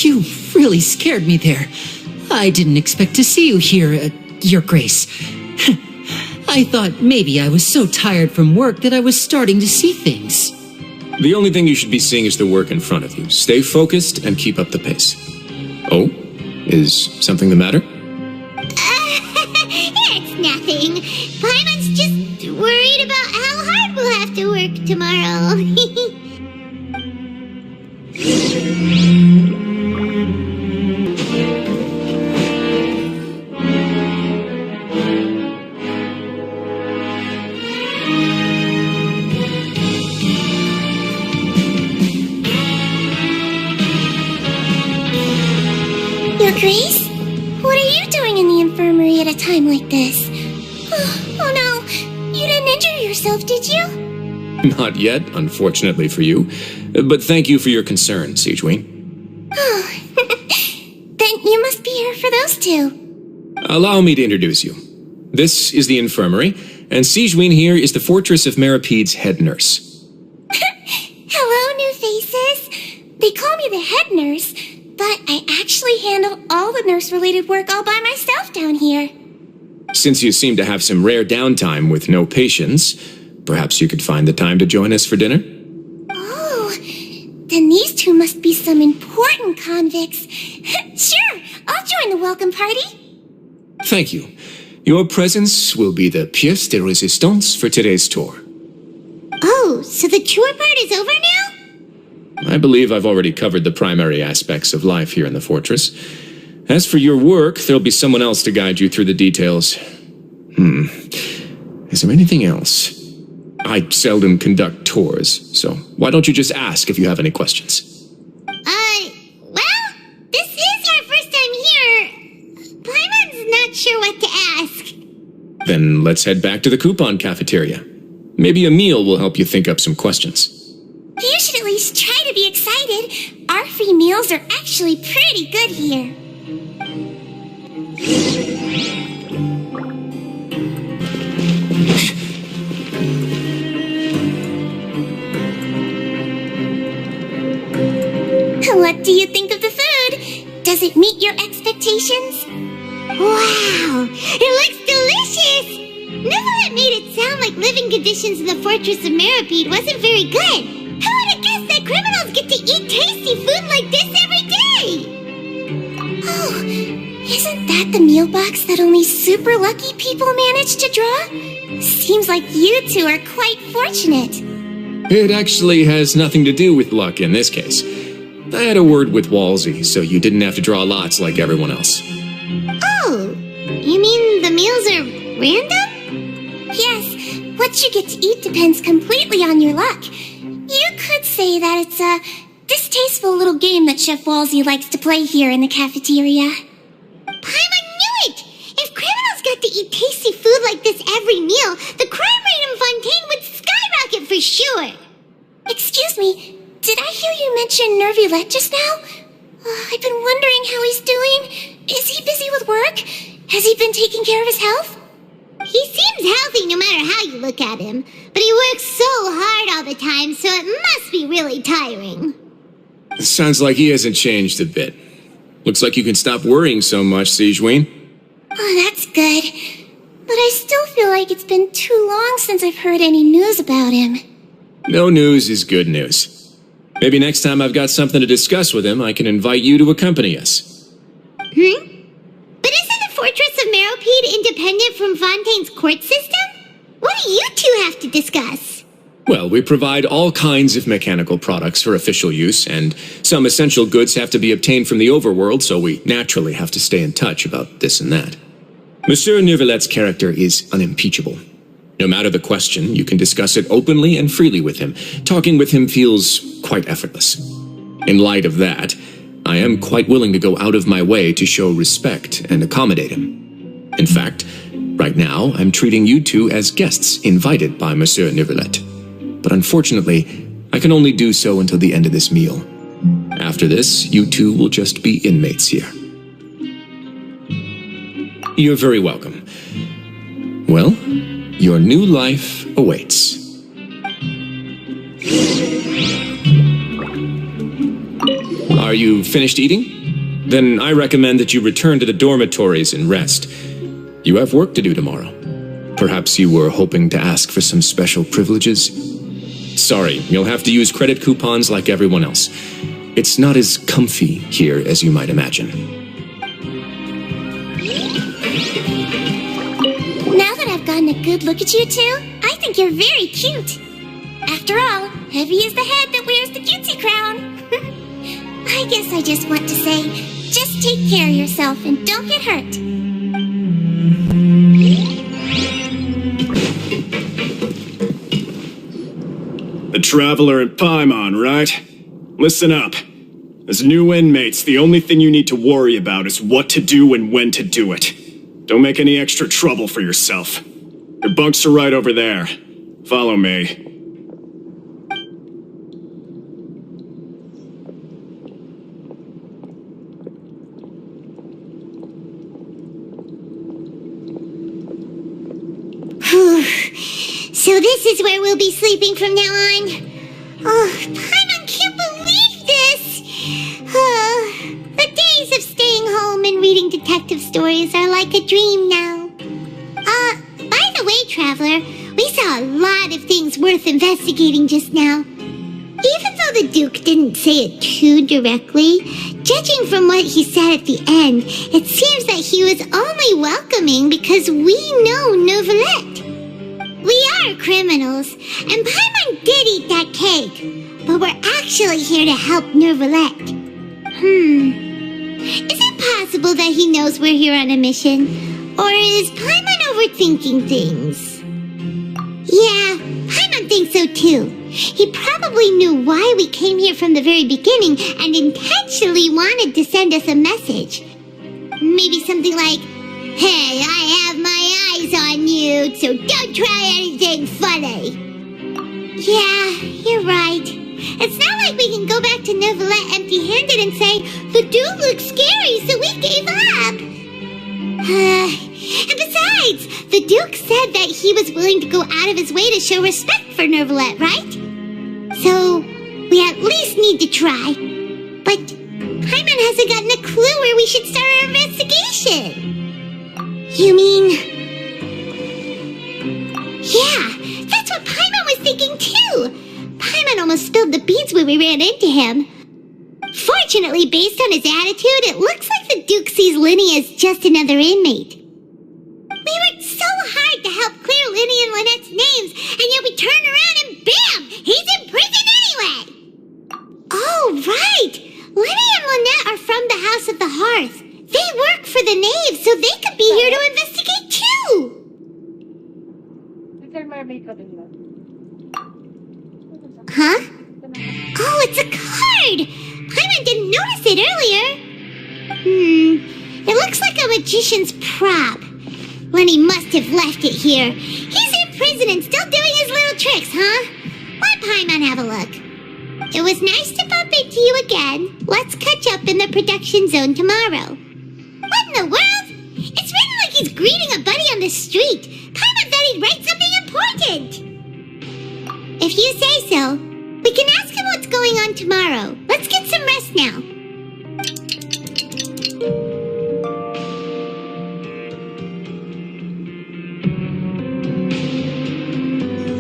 You really scared me there. I didn't expect to see you here, Your Grace. I thought maybe I was so tired from work that I was starting to see things. The only thing you should be seeing is the work in front of you. Stay focused and keep up the pace. Oh? Is something the matter? It's nothing. Paimon's just worried about how hard we'll have to work tomorrow. Your Grace? What are you doing in the infirmary at a time like this? Oh no, you didn't injure yourself, did you? Not yet, unfortunately for you. But thank you for your concern, Sigewinne. Oh, then you must be here for those two. Allow me to introduce you. This is the infirmary, and Sigewinne here is the Fortress of Meripede's head nurse. Hello, new faces. They call me the head nurse, but I actually handle all the nurse-related work all by myself down here. Since you seem to have some rare downtime with no patients, perhaps you could find the time to join us for dinner? Oh, then these two must be some important convicts. Sure, I'll join the welcome party. Thank you. Your presence will be the pièce de résistance for today's tour. Oh, so the tour part is over now? I believe I've already covered the primary aspects of life here in the fortress. As for your work, there'll be someone else to guide you through the details. Is there anything else? I seldom conduct tours, so why don't you just ask if you have any questions? Well, this is our first time here. Paimon's not sure what to ask. Then let's head back to the coupon cafeteria. Maybe a meal will help you think up some questions. You should at least try to be excited. Our free meals are actually pretty good here. What do you think of the food? Does it meet your expectations? Wow, it looks delicious! Neverlet made it sound like living conditions in the Fortress of Meripede wasn't very good. Who would have guessed that criminals get to eat tasty food like this every day? Oh, isn't that the meal box that only super lucky people manage to draw? Seems like you two are quite fortunate. It actually has nothing to do with luck in this case. I had a word with Walsey, so you didn't have to draw lots like everyone else. Oh, you mean the meals are random? Yes, what you get to eat depends completely on your luck. You could say that it's a distasteful little game that Chef Walsey likes to play here in the cafeteria. Paimon knew it! If criminals got to eat tasty food like this every meal, the crime rate in Fontaine would skyrocket for sure. Excuse me, did I hear you mention Nervulette just now? I've been wondering how he's doing. Is he busy with work? Has he been taking care of his health? He seems healthy no matter how you look at him, but he works so hard all the time, so it must be really tiring. Sounds like he hasn't changed a bit. Looks like you can stop worrying so much, Sigewinne. Oh, that's good. But I still feel like it's been too long since I've heard any news about him. No news is good news. Maybe next time I've got something to discuss with him, I can invite you to accompany us. But isn't the Fortress of Meropede independent from Fontaine's court system? What do you two have to discuss? Well, we provide all kinds of mechanical products for official use, and some essential goods have to be obtained from the overworld, so we naturally have to stay in touch about this and that. Monsieur Nervulet's character is unimpeachable. No matter the question, you can discuss it openly and freely with him. Talking with him feels quite effortless. In light of that, I am quite willing to go out of my way to show respect and accommodate him. In fact, right now, I'm treating you two as guests invited by Monsieur Nervulet. But unfortunately, I can only do so until the end of this meal. After this, you two will just be inmates here. You're very welcome. Well, your new life awaits. Are you finished eating? Then I recommend that you return to the dormitories and rest. You have work to do tomorrow. Perhaps you were hoping to ask for some special privileges? Sorry, you'll have to use credit coupons like everyone else. It's not as comfy here as you might imagine. Now that I've gotten a good look at you two, I think you're very cute. After all, heavy is the head that wears the cutesy crown. I guess I just want to say, just take care of yourself and don't get hurt. The Traveler and Paimon, right? Listen up. As new inmates, the only thing you need to worry about is what to do and when to do it. Don't make any extra trouble for yourself. Your bunks are right over there. Follow me. So this is where we'll be sleeping from now on. Oh, Paimon can't believe this. The days of staying home and reading detective stories are like a dream now. By the way, Traveler, we saw a lot of things worth investigating just now. Even though the Duke didn't say it too directly, judging from what he said at the end, it seems that he was only welcoming because we know Neuvillette. We are criminals, and Paimon did eat that cake, but we're actually here to help Neuvillette. Is it possible that he knows we're here on a mission? Or is Paimon overthinking things? Yeah, Paimon thinks so too. He probably knew why we came here from the very beginning and intentionally wanted to send us a message. Maybe something like, "Hey, I have my eyes on you, so don't try anything funny." Yeah, you're right. It's not like we can go back to Neuvillette empty-handed and say, "The dude looks scary, so we gave up." And besides, the Duke said that he was willing to go out of his way to show respect for Neuvillette, right? So, we at least need to try. But Paimon hasn't gotten a clue where we should start our investigation. You mean... Yeah, that's what Paimon was thinking too. Paimon almost spilled the beans when we ran into him. Fortunately, based on his attitude, it looks like the Duke sees Linny as just another inmate. We worked so hard to help clear Linny and Lynette's names, and yet we turn around and bam! He's in prison anyway! Oh, right! Linny and Lynette are from the House of the Hearth. They work for the Knave, so they could be here to investigate too! Huh? Oh, it's a card! Paimon didn't notice it earlier. It looks like a magician's prop. Lenny must have left it here. He's in prison and still doing his little tricks, huh? Let Paimon have a look. It was nice to bump into you again. Let's catch up in the production zone tomorrow. What in the world? It's written like he's greeting a buddy on the street. Paimon thought he'd write something important. If you say so, we can ask him what's going on tomorrow. Let's get some rest now.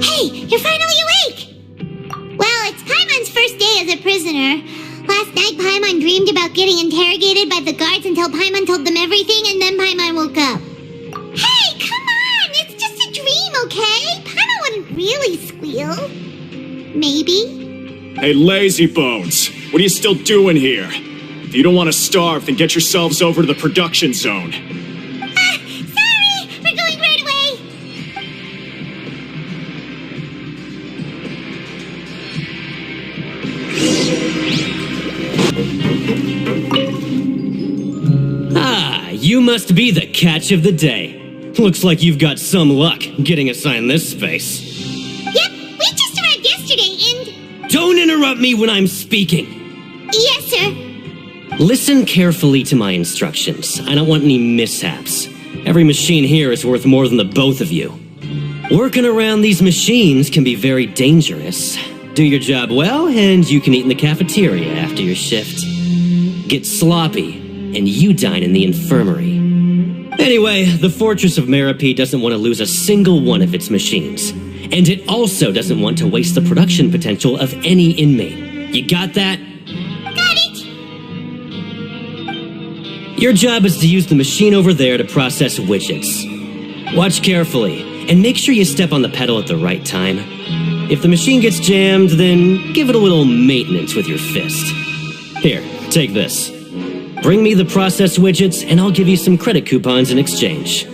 Hey, you're finally awake! Well, it's Paimon's first day as a prisoner. Last night, Paimon dreamed about getting interrogated by the guards until Paimon told them everything, and then Paimon woke up. Hey, come on! It's just a dream, okay? Paimon wouldn't really squeal. Maybe. Hey, lazy bones! What are you still doing here? If you don't want to starve, then get yourselves over to the production zone. Sorry! We're going right away! Ah, you must be the catch of the day. Looks like you've got some luck getting assigned this space. Yep, we just arrived yesterday and... Don't interrupt me when I'm speaking. Yes, sir. Listen carefully to my instructions. I don't want any mishaps. Every machine here is worth more than the both of you. Working around these machines can be very dangerous. Do your job well, and you can eat in the cafeteria after your shift. Get sloppy, and you dine in the infirmary. Anyway, the Fortress of Meropide doesn't want to lose a single one of its machines. And it also doesn't want to waste the production potential of any inmate. You got that? Got it! Your job is to use the machine over there to process widgets. Watch carefully, and make sure you step on the pedal at the right time. If the machine gets jammed, then give it a little maintenance with your fist. Here, take this. Bring me the processed widgets, and I'll give you some credit coupons in exchange.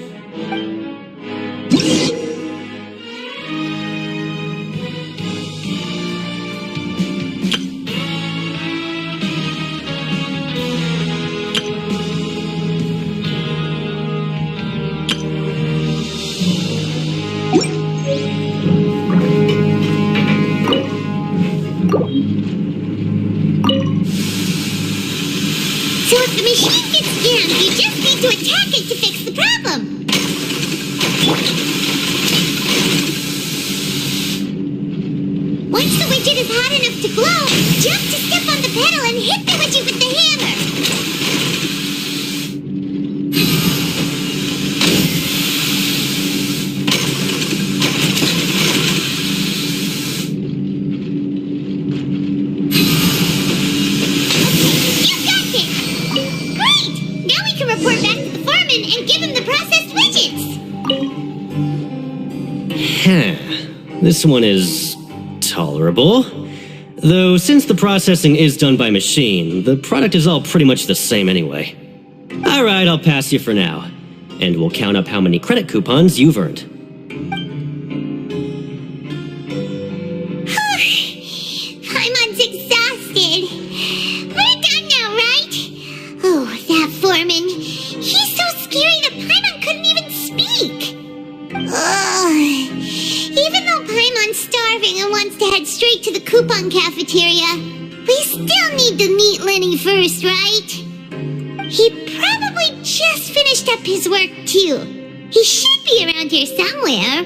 So if the machine gets jammed, you just need to attack it to fix the problem. Once the widget is hot enough to glow, jump to step on the pedal and hit the widget with the hammer. You got it! Great! Now we can report back to the foreman and give him the processed widgets. This one is tolerable. Though since the processing is done by machine, the product is all pretty much the same anyway. Alright, I'll pass you for now. And we'll count up how many credit coupons you've earned. Paimon's exhausted. We're done now, right? Oh, that foreman. He's so scary that Paimon couldn't even speak. Ugh. Even though Paimon's starving and wants to head straight to the coupon cafeteria, we still need to meet Lenny first, right? He probably just finished up his work, too. He should be around here somewhere.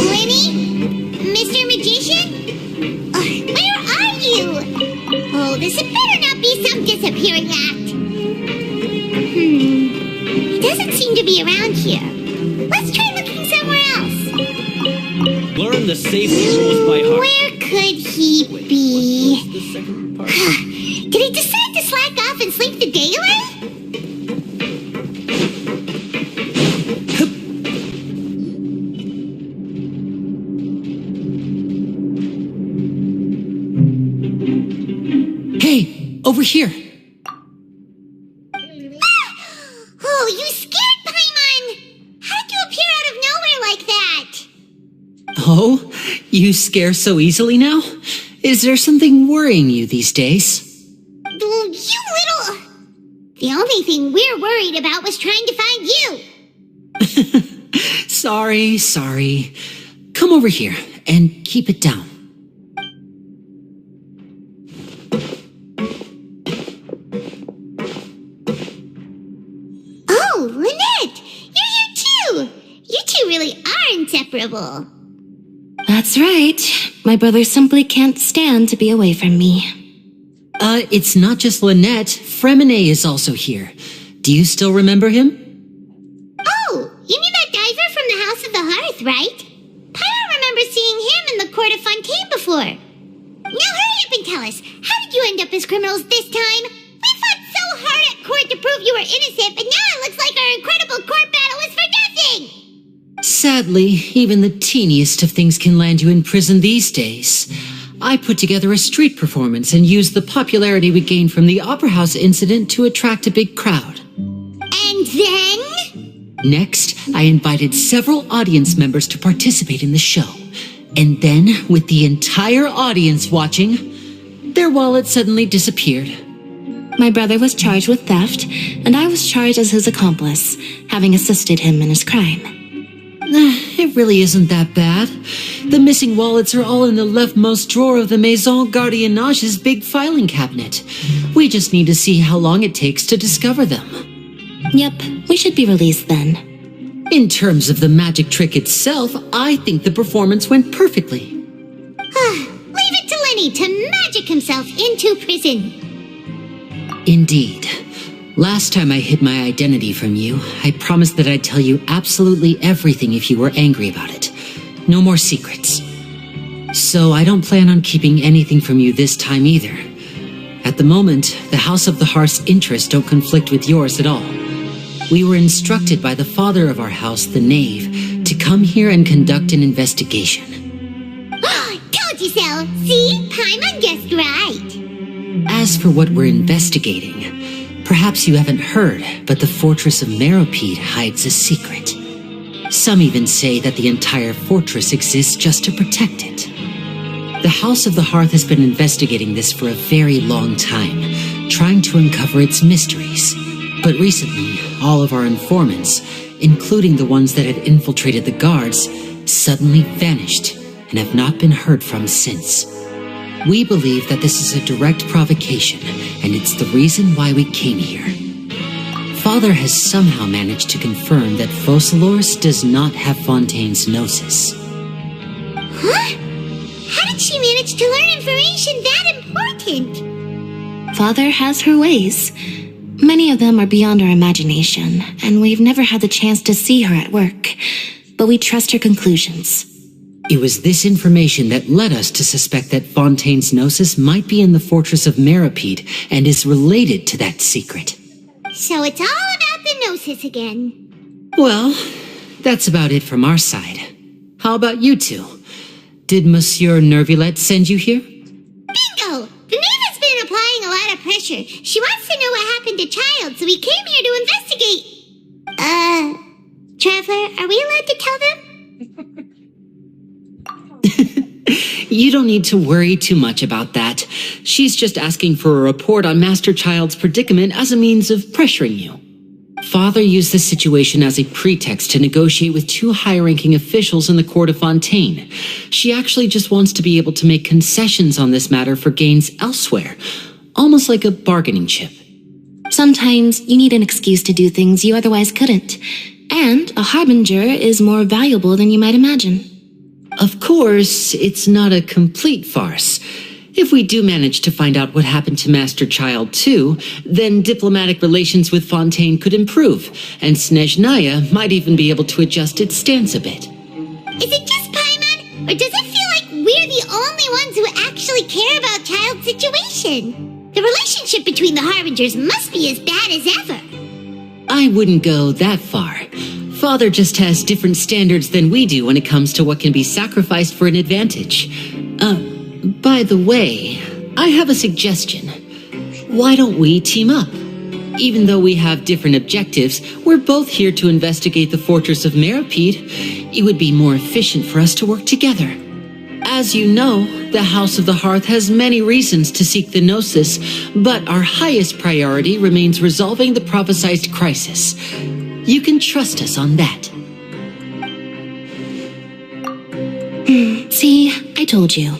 Lenny? Mr. Magician? Where are you? Oh, this had better not be some disappearing act. He doesn't seem to be around here. Let's try looking somewhere else. Learn the safety rules by heart. Where could he be? Did he decide to slack off and sleep the day away? Hey, over here. Oh, you scared Paimon! How did you appear out of nowhere like that? Oh, you scare so easily now? Is there something worrying you these days? Oh, you little... The only thing we're worried about was trying to find you. Sorry. Come over here and keep it down. Oh, Lynette! You're here too! You two really are inseparable. That's right. My brother simply can't stand to be away from me. It's not just Lynette. Fremine is also here. Do you still remember him? Oh, you mean that diver from the House of the Hearth, right? Pyro remembers seeing him in the Court of Fontaine before. Now hurry up and tell us, how did you end up as criminals this time? We fought so hard at court to prove you were innocent, but now it looks like our incredible court battle was for nothing! Sadly, even the teeniest of things can land you in prison these days. I put together a street performance and used the popularity we gained from the Opera House incident to attract a big crowd. And then? Next, I invited several audience members to participate in the show. And then, with the entire audience watching, their wallet suddenly disappeared. My brother was charged with theft, and I was charged as his accomplice, having assisted him in his crime. It really isn't that bad. The missing wallets are all in the leftmost drawer of the Maison Gardiennage's big filing cabinet. We just need to see how long it takes to discover them. Yep, we should be released then. In terms of the magic trick itself, I think the performance went perfectly. Leave it to Lenny to magic himself into prison. Indeed. Last time I hid my identity from you, I promised that I'd tell you absolutely everything if you were angry about it. No more secrets. So I don't plan on keeping anything from you this time either. At the moment, the House of the Hearth's interests don't conflict with yours at all. We were instructed by the father of our house, the Knave, to come here and conduct an investigation. Told you so! See? Paimon guessed right. As for what we're investigating, perhaps you haven't heard, but the fortress of Meropide hides a secret. Some even say that the entire fortress exists just to protect it. The House of the Hearth has been investigating this for a very long time, trying to uncover its mysteries. But recently, all of our informants, including the ones that had infiltrated the guards, suddenly vanished and have not been heard from since. We believe that this is a direct provocation, and it's the reason why we came here. Father has somehow managed to confirm that Focalors does not have Fontaine's Gnosis. Huh? How did she manage to learn information that important? Father has her ways. Many of them are beyond our imagination, and we've never had the chance to see her at work. But we trust her conclusions. It was this information that led us to suspect that Fontaine's Gnosis might be in the fortress of Meropide and is related to that secret. So it's all about the Gnosis again. Well, that's about it from our side. How about you two? Did Monsieur Nervulet send you here? Bingo! The Knave has been applying a lot of pressure. She wants to know what happened to Child, so we came here to investigate. Traveler, are we allowed to tell them? You don't need to worry too much about that. She's just asking for a report on Master Child's predicament as a means of pressuring you. Father used this situation as a pretext to negotiate with two high-ranking officials in the court of Fontaine. She actually just wants to be able to make concessions on this matter for gains elsewhere, almost like a bargaining chip. Sometimes you need an excuse to do things you otherwise couldn't. And a harbinger is more valuable than you might imagine. Of course, it's not a complete farce. If we do manage to find out what happened to Master Child too, then diplomatic relations with Fontaine could improve, and Snezhnaya might even be able to adjust its stance a bit. Is it just Paimon, or does it feel like we're the only ones who actually care about Child's situation? The relationship between the Harbingers must be as bad as ever. I wouldn't go that far. Father just has different standards than we do when it comes to what can be sacrificed for an advantage. By the way, I have a suggestion. Why don't we team up? Even though we have different objectives, we're both here to investigate the fortress of Meropide. It would be more efficient for us to work together. As you know, the House of the Hearth has many reasons to seek the Gnosis, but our highest priority remains resolving the prophesized crisis. You can trust us on that. See, I told you.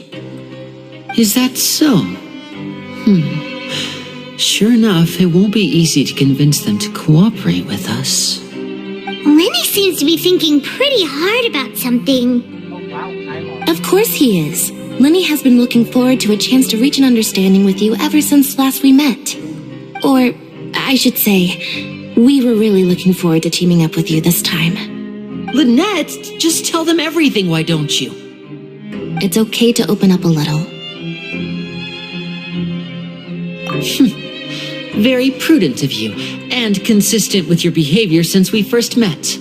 Is that so? Sure enough, it won't be easy to convince them to cooperate with us. Lenny seems to be thinking pretty hard about something. Of course he is. Lenny has been looking forward to a chance to reach an understanding with you ever since last we met. Or, I should say, we were really looking forward to teaming up with you this time. Lynette, just tell them everything, why don't you? It's okay to open up a little. Very prudent of you, and consistent with your behavior since we first met.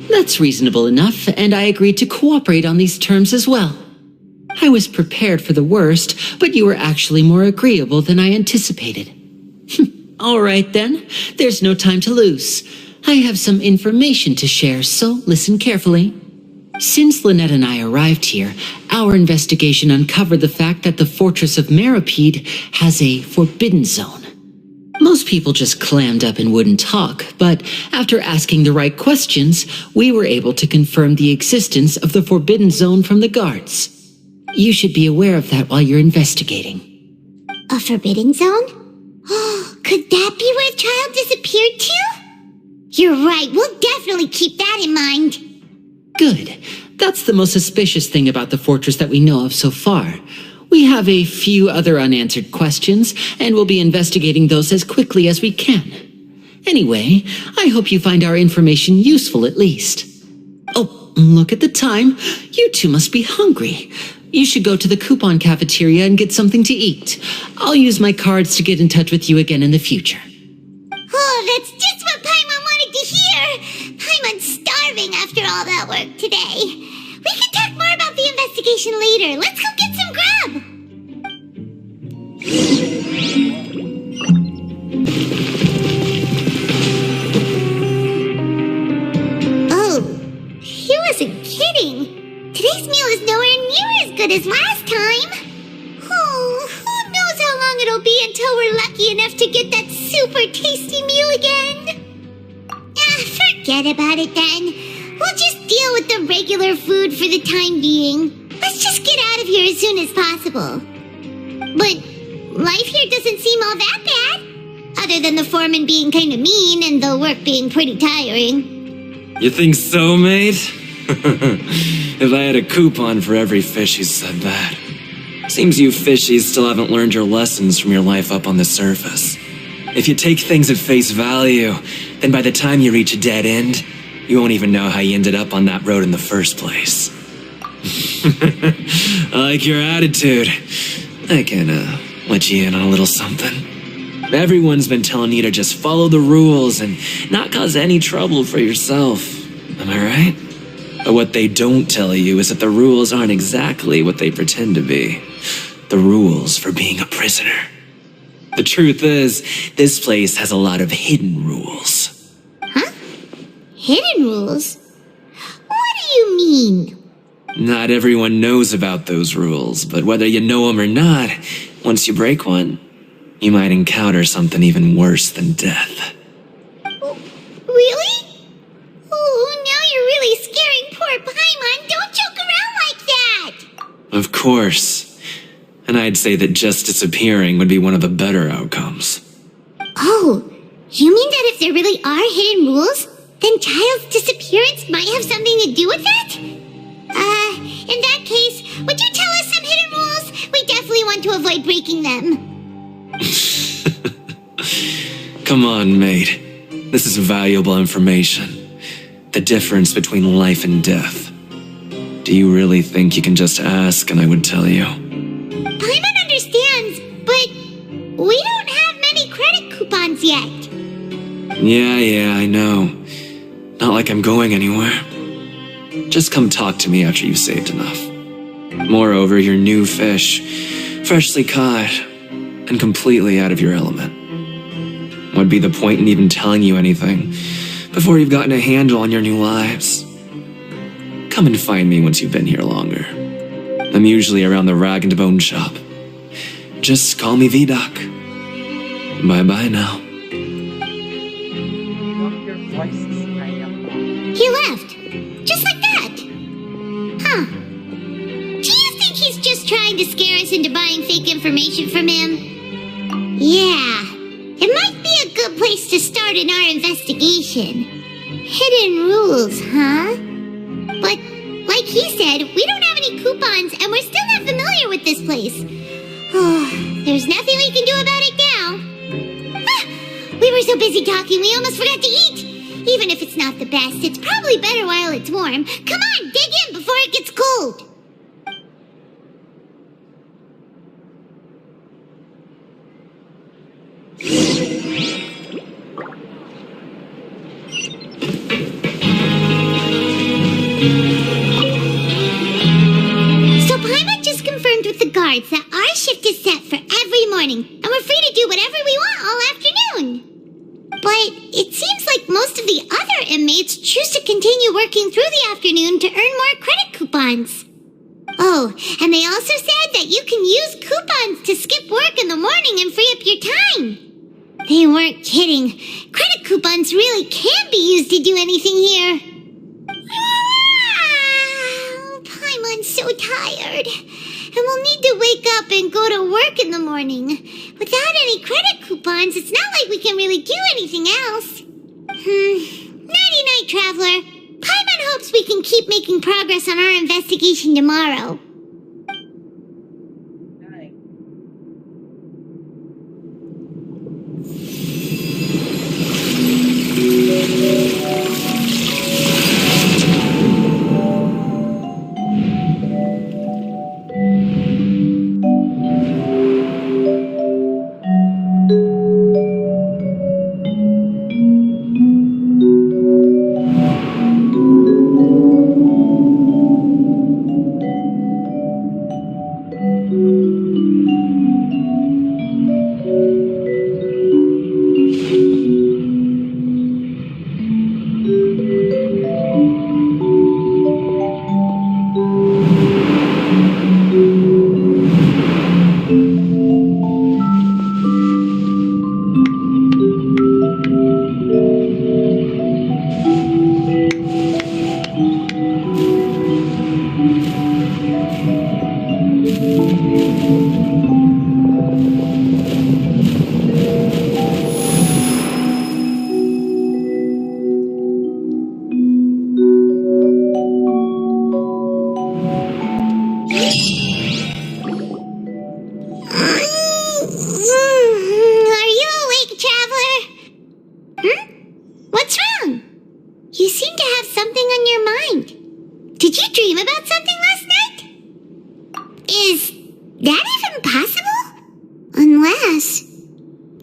That's reasonable enough, and I agreed to cooperate on these terms as well. I was prepared for the worst, but you were actually more agreeable than I anticipated. All right then, there's no time to lose. I have some information to share, so listen carefully. Since Lynette and I arrived here, our investigation uncovered the fact that the fortress of Meropide has a forbidden zone. Most people just clammed up and wouldn't talk, but after asking the right questions, we were able to confirm the existence of the forbidden zone from the guards. You should be aware of that while you're investigating. A forbidden zone? Oh, could that be where Child disappeared to? You're right, we'll definitely keep that in mind. Good. That's the most suspicious thing about the fortress that we know of so far. We have a few other unanswered questions, and we'll be investigating those as quickly as we can. Anyway, I hope you find our information useful at least. Oh, look at the time. You two must be hungry. You should go to the coupon cafeteria and get something to eat. I'll use my cards to get in touch with you again in the future. Oh, that's just what Paimon wanted to hear. Paimon's starving after all that work today. We can talk more about the investigation later. Let's go get some grub. Oh, he wasn't kidding. Today's meal is nowhere near as good as last time. Oh, who knows how long it'll be until we're lucky enough to get that super tasty meal again. Forget about it then. We'll just deal with the regular food for the time being. Let's just get out of here as soon as possible. But life here doesn't seem all that bad. Other than the foreman being kind of mean and the work being pretty tiring. You think so, mate? If I had a coupon for every fish who said that. Seems you fishies still haven't learned your lessons from your life up on the surface. If you take things at face value, then by the time you reach a dead end, you won't even know how you ended up on that road in the first place. I like your attitude. I can, let you in on a little something. Everyone's been telling you to just follow the rules and not cause any trouble for yourself. Am I right? But what they don't tell you is that the rules aren't exactly what they pretend to be. The rules for being a prisoner. The truth is, this place has a lot of hidden rules. Huh? Hidden rules? What do you mean? Not everyone knows about those rules, but whether you know them or not, once you break one, you might encounter something even worse than death. Really? Oh, now you're really scaring poor Paimon. Don't joke around like that! Of course. And I'd say that just disappearing would be one of the better outcomes. Oh, you mean that if there really are hidden rules, then Child's disappearance might have something to do with that? In that case, would you tell us some hidden rules? We definitely want to avoid breaking them. Come on, mate. This is valuable information. The difference between life and death. Do you really think you can just ask and I would tell you? Paimon understands, but we don't have many credit coupons yet. Yeah, I know. Not like I'm going anywhere. Just come talk to me after you've saved enough. Moreover, you're new fish, freshly caught, and completely out of your element. What'd be the point in even telling you anything before you've gotten a handle on your new lives? Come and find me once you've been here longer. I'm usually around the Rag and Bone shop. Just call me VDoc. Bye-bye now. He left. Just like that. Huh. Do you think he's just trying to scare us into buying fake information from him? Yeah. It might be a good place to start in our investigation. Hidden rules, huh? But, like he said, we don't have any coupons and we're still not familiar with this place. Oh, there's nothing we can do about it now. Ah, we were so busy talking we almost forgot to eat. Even if it's not the best, it's probably better while it's warm. Come on, dig in before it gets cold. So Paimon just confirmed with the guards that our shift is set for every morning, and we're free to do whatever we want all afternoon. But it seems like most of the other inmates choose to continue working through the afternoon to earn more credit coupons. Oh, and they also said that you can use coupons to skip work in the morning and free up your time. They weren't kidding. Credit coupons really can be used to do anything here. Paimon's so tired. And we'll need to wake up and go to work in the morning. Without any credit coupons, it's not like we can really do anything else. Nighty-night, Traveler. Paimon hopes we can keep making progress on our investigation tomorrow.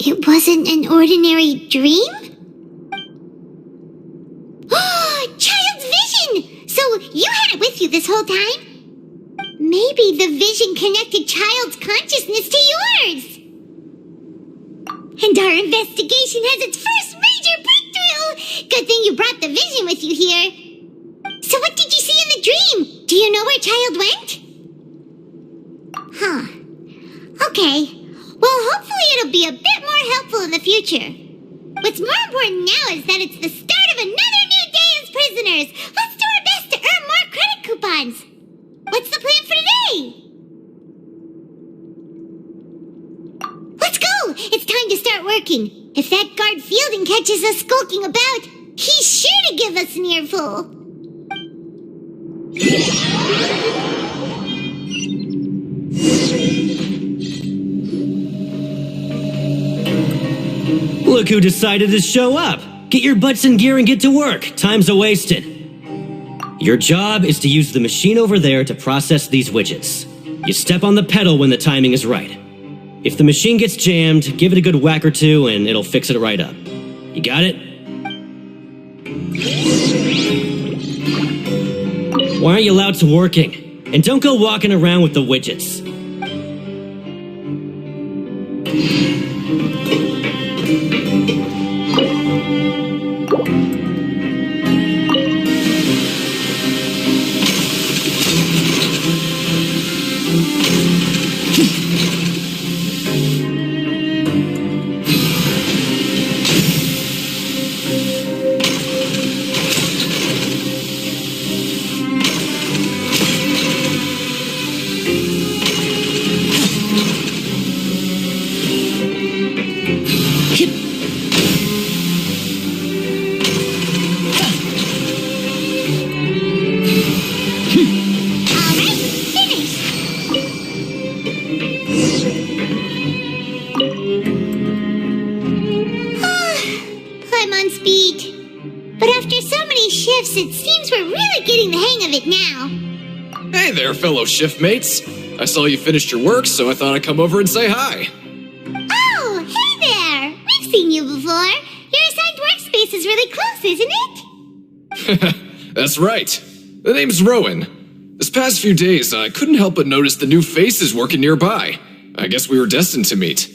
It wasn't an ordinary dream? Child's vision! So you had it with you this whole time? Maybe the vision connected Child's consciousness to yours. And our investigation has its first major breakthrough! Good thing you brought the vision with you here. So what did you see in the dream? Do you know where Child went? Huh. Okay. Well, hopefully it'll be a bit more helpful in the future. What's more important now is that it's the start of another new day as prisoners. Let's do our best to earn more credit coupons. What's the plan for today? Let's go! It's time to start working. If that guard Fielding catches us skulking about, he's sure to give us an earful. Look who decided to show up! Get your butts in gear and get to work. Time's a-wasted. Your job is to use the machine over there to process these widgets. You step on the pedal when the timing is right. If the machine gets jammed, give it a good whack or two and it'll fix it right up. You got it? Why aren't you allowed to working? And don't go walking around with the widgets. Fellow shiftmates. I saw you finished your work, so I thought I'd come over and say hi. Oh, hey there! We've seen you before. Your assigned workspace is really close, isn't it? That's right. The name's Rowan. This past few days, I couldn't help but notice the new faces working nearby. I guess we were destined to meet.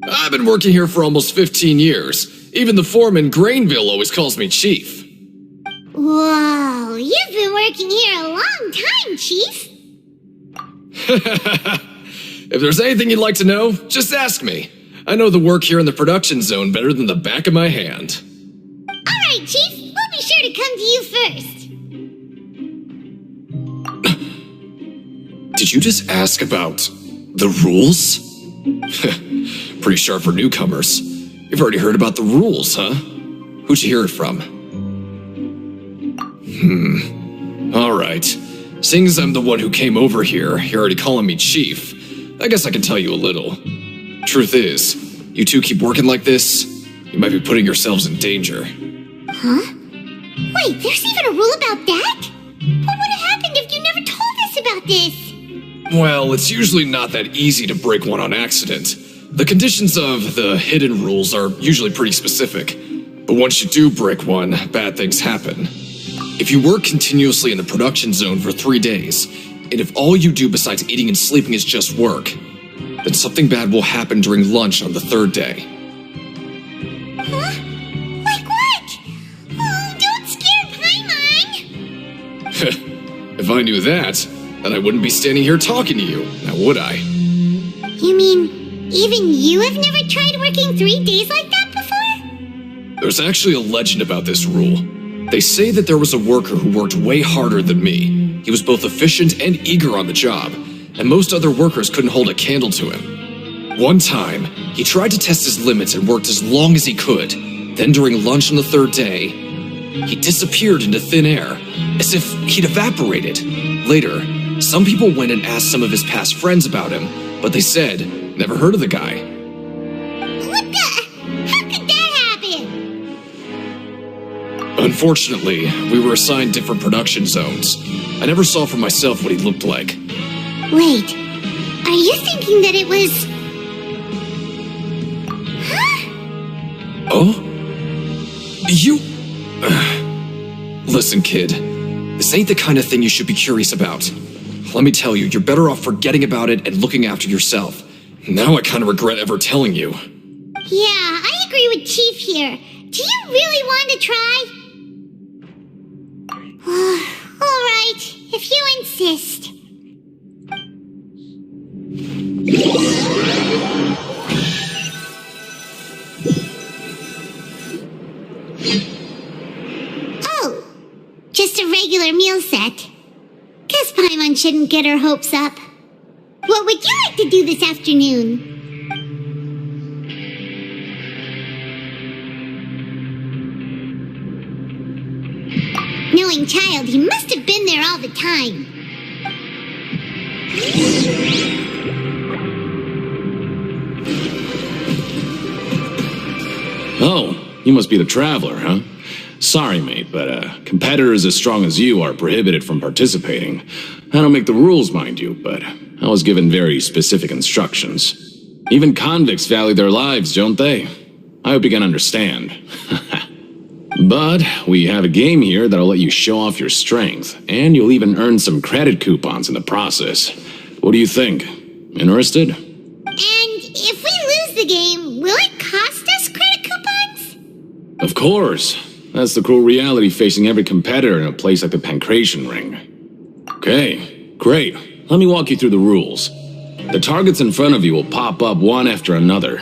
I've been working here for almost 15 years. Even the foreman, Grainville, always calls me Chief. Whoa, you've been working here a long time, Chief. If there's anything you'd like to know, just ask me. I know the work here in the production zone better than the back of my hand. All right, Chief. We'll be sure to come to you first. Did you just ask about the rules? Pretty sharp for newcomers. You've already heard about the rules, huh? Who'd you hear it from? All right. Seeing as I'm the one who came over here, you're already calling me Chief. I guess I can tell you a little. Truth is, you two keep working like this, you might be putting yourselves in danger. Huh? Wait, there's even a rule about that? What would have happened if you never told us about this? Well, it's usually not that easy to break one on accident. The conditions of the hidden rules are usually pretty specific. But once you do break one, bad things happen. If you work continuously in the production zone for 3 days, and if all you do besides eating and sleeping is just work, then something bad will happen during lunch on the 3rd day. Huh? Like what? Oh, don't scare Paimon! If I knew that, then I wouldn't be standing here talking to you, now would I? You mean, even you have never tried working 3 days like that before? There's actually a legend about this rule. They say that there was a worker who worked way harder than me. He was both efficient and eager on the job, and most other workers couldn't hold a candle to him. One time, he tried to test his limits and worked as long as he could. Then during lunch on the 3rd day, he disappeared into thin air, as if he'd evaporated. Later, some people went and asked some of his past friends about him, but they said, never heard of the guy. Unfortunately, we were assigned different production zones. I never saw for myself what he looked like. Wait, are you thinking that it was... Huh? Oh? You... Listen, kid. This ain't the kind of thing you should be curious about. Let me tell you, you're better off forgetting about it and looking after yourself. Now I kind of regret ever telling you. Yeah, I agree with Chief here. Do you really want to try? All right, if you insist. Oh, just a regular meal set. Guess Paimon shouldn't get her hopes up. What would you like to do this afternoon? Knowing child, he must have been there all the time. Oh, you must be the Traveler, huh? Sorry, mate, but competitors as strong as you are prohibited from participating. I don't make the rules, mind you, but I was given very specific instructions. Even convicts value their lives, don't they? I hope you can understand. But we have a game here that'll let you show off your strength, and you'll even earn some credit coupons in the process. What do you think? Interested? And if we lose the game, will it cost us credit coupons? Of course. That's the cruel reality facing every competitor in a place like the Pancration Ring. Okay, great. Let me walk you through the rules. The targets in front of you will pop up one after another.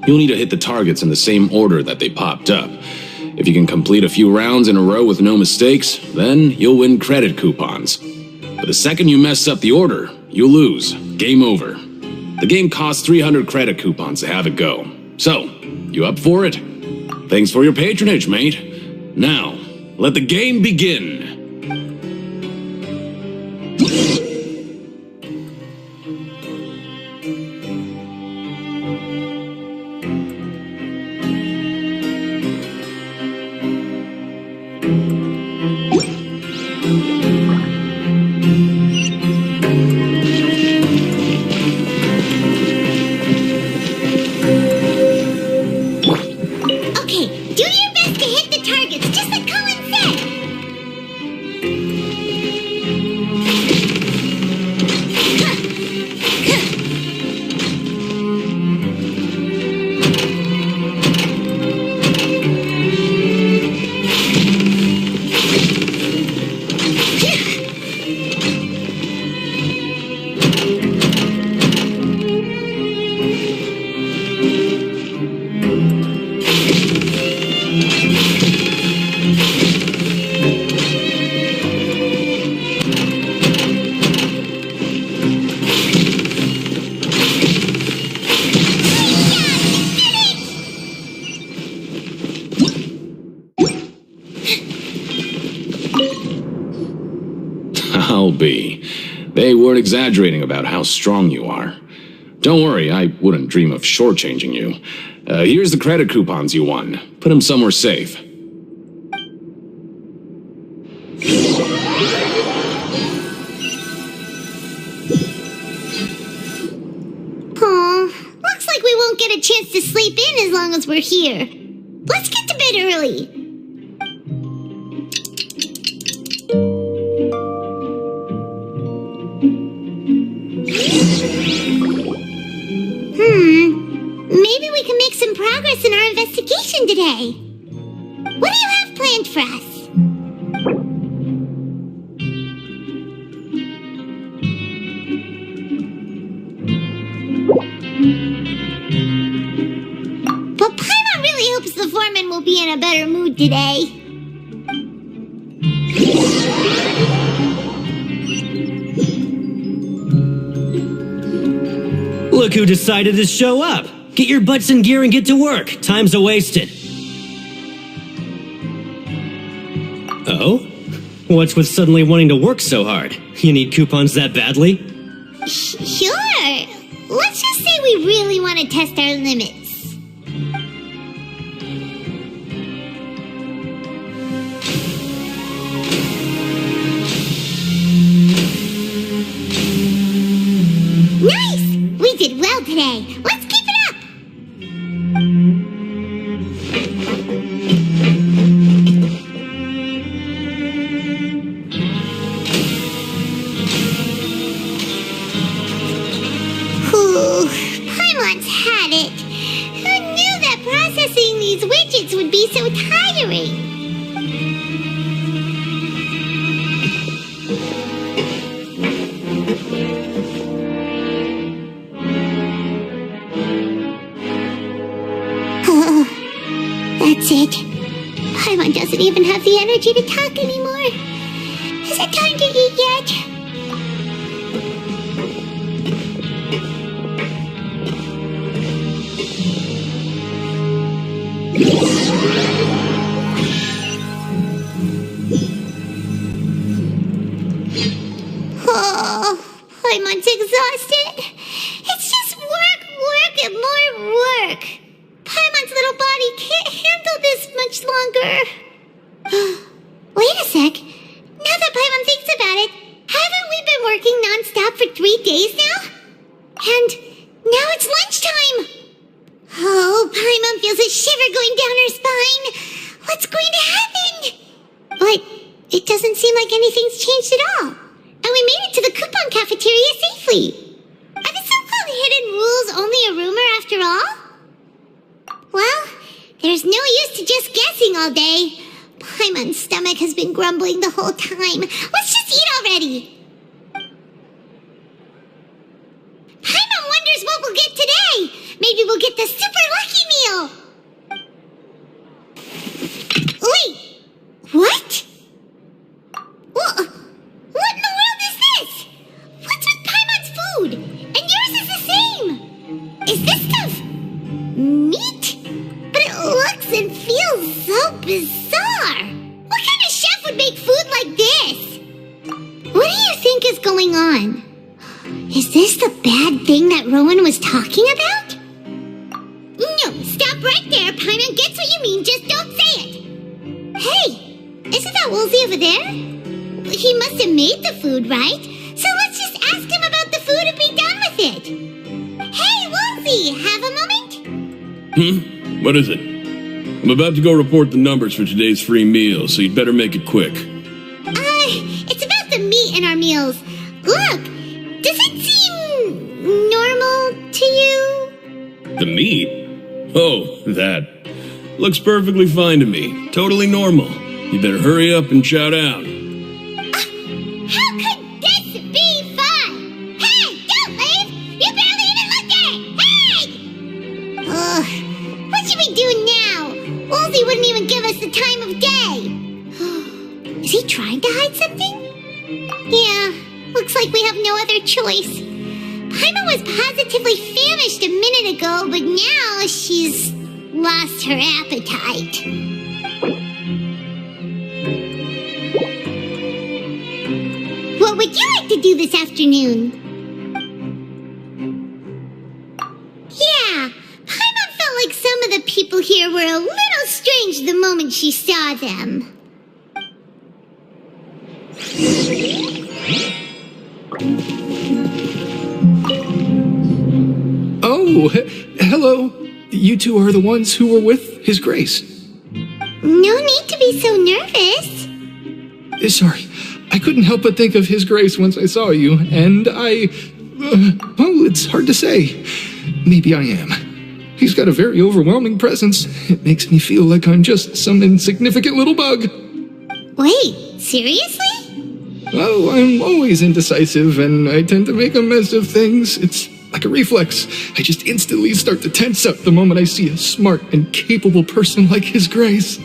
You'll need to hit the targets in the same order that they popped up. If you can complete a few rounds in a row with no mistakes, then you'll win credit coupons. But the second you mess up the order, you lose. Game over. The game costs 300 credit coupons to have it go. So, you up for it? Thanks for your patronage, mate. Now, let the game begin. I'll be. They weren't exaggerating about how strong you are. Don't worry, I wouldn't dream of shortchanging you. Here's the credit coupons you won. Put them somewhere safe. Aw, looks like we won't get a chance to sleep in as long as we're here. Let's get to bed early. Maybe we can make some progress in our investigation today. What do you have planned for us? Well, Paimon really hopes the foreman will be in a better mood today. Look who decided to show up. Get your butts in gear and get to work. Time's a-wasted. Oh? What's with suddenly wanting to work so hard? You need coupons that badly? Sure. Let's just say we really want to test our limits. Nice! We did well today. Let's keep it up! these widgets would be so tiring. That's it. Paimon doesn't even have the energy to talk anymore. Is it time to eat yet? Oh, Paimon's exhausted. It's just work, and more work. Paimon's little body can't handle this much longer. Wait a sec. Now that Paimon thinks about it, haven't we been working non-stop for 3 days now? And now it's lunchtime. Oh, Paimon feels a shiver going down her spine. What's going to happen? But it doesn't seem like anything's changed at all. And we made it to the coupon cafeteria safely. Are the so-called hidden rules only a rumor after all? Well, there's no use to just guessing all day. Paimon's stomach has been grumbling the whole time. Let's just eat already. Paimon wonders what we'll get today. Maybe we'll get the super lucky meal. Wait, what? What in the world is this? What's with Paimon's food? And yours is the same. Is this stuff meat? But it looks and feels so bizarre. What kind of chef would make food like this? What do you think is going on? Is this the bad thing that Rowan was talking about? No, stop right there. Paimon gets what you mean, just don't say it. Hey, isn't that Woolsey over there? He must have made the food, right? So let's just ask him about the food and be done with it. Hey, Woolsey, have a moment? What is it? I'm about to go report the numbers for today's free meal, so you'd better make it quick. It's about the meat in our meals. Look, does it seem normal to you? The meat? Oh, that. Looks perfectly fine to me. Totally normal. You better hurry up and chow down. How could this be fun? Hey, don't leave! You barely even looked at it! Hey! Ugh, what should we do now? Woolsey wouldn't even give us the time of day. Is he trying to hide something? Yeah, looks like we have no other choice. Paimon was positively famished a minute ago, but now she's lost her appetite. What would you like to do this afternoon? Yeah, Paimon felt like some of the people here were a little strange the moment she saw them. Oh, hello. You two are the ones who were with His Grace. No need to be so nervous. Sorry, I couldn't help but think of His Grace once I saw you, and well, it's hard to say. Maybe I am. He's got a very overwhelming presence. It makes me feel like I'm just some insignificant little bug. Wait, seriously? Oh, I'm always indecisive, and I tend to make a mess of things. It's like a reflex. I just instantly start to tense up the moment I see a smart and capable person like His Grace.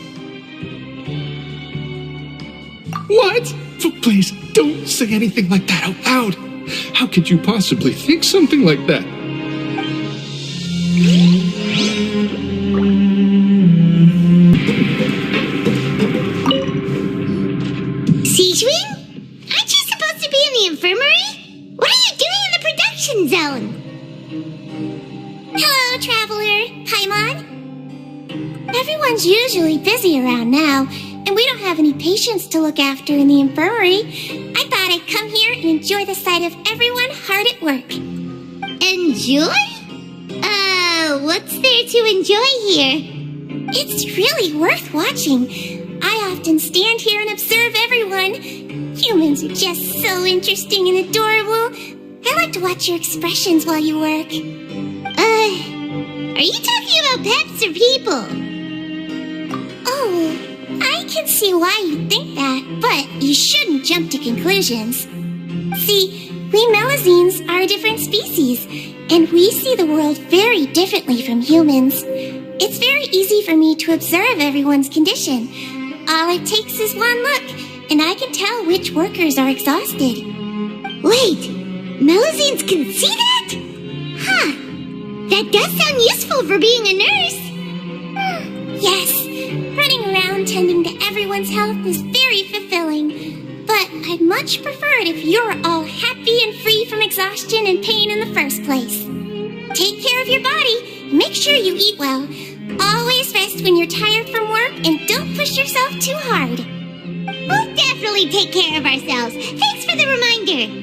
What? Please, don't say anything like that out loud. How could you possibly think something like that? Sejuin? Aren't you supposed to be in the infirmary? What are you doing in the production zone? Hello, Traveler. Paimon? Everyone's usually busy around now, and we don't have any patients to look after in the infirmary. I thought I'd come here and enjoy the sight of everyone hard at work. Enjoy? What's there to enjoy here? It's really worth watching. I often stand here and observe everyone. Humans are just so interesting and adorable. I like to watch your expressions while you work. Are you talking about pets or people? I can see why you think that, but you shouldn't jump to conclusions. See, we Melazines are a different species, and we see the world very differently from humans. It's very easy for me to observe everyone's condition. All it takes is one look, and I can tell which workers are exhausted. Wait, Melazines can see that? Huh. That does sound useful for being a nurse. Yes, running around tending to everyone's health is very fulfilling. But I'd much prefer it if you're all happy and free from exhaustion and pain in the first place. Take care of your body, make sure you eat well. Always rest when you're tired from work, and don't push yourself too hard. We'll definitely take care of ourselves. Thanks for the reminder.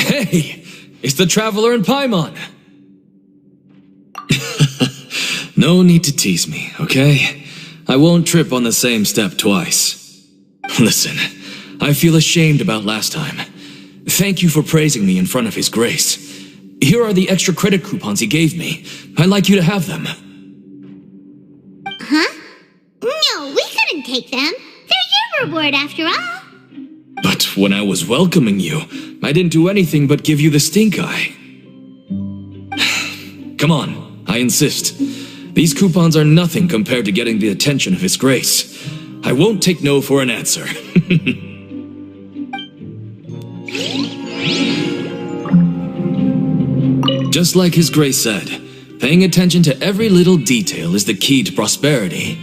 Hey, it's the Traveler in Paimon. No need to tease me, okay? I won't trip on the same step twice. Listen, I feel ashamed about last time. Thank you for praising me in front of His Grace. Here are the extra credit coupons he gave me. I'd like you to have them. Huh? No, we couldn't take them. They're your reward after all. But when I was welcoming you, I didn't do anything but give you the stink eye. Come on, I insist. These coupons are nothing compared to getting the attention of His Grace. I won't take no for an answer. Just like His Grace said, paying attention to every little detail is the key to prosperity.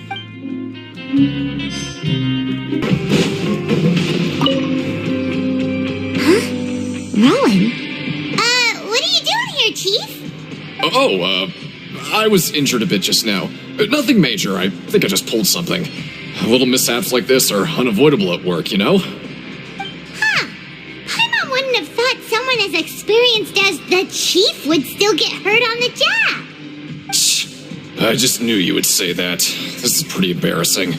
Rowan? What are you doing here, Chief? I was injured a bit just now. Nothing major, I think I just pulled something. Little mishaps like this are unavoidable at work, you know? Huh. Paimon wouldn't have thought someone as experienced as the Chief would still get hurt on the job. I just knew you would say that. This is pretty embarrassing.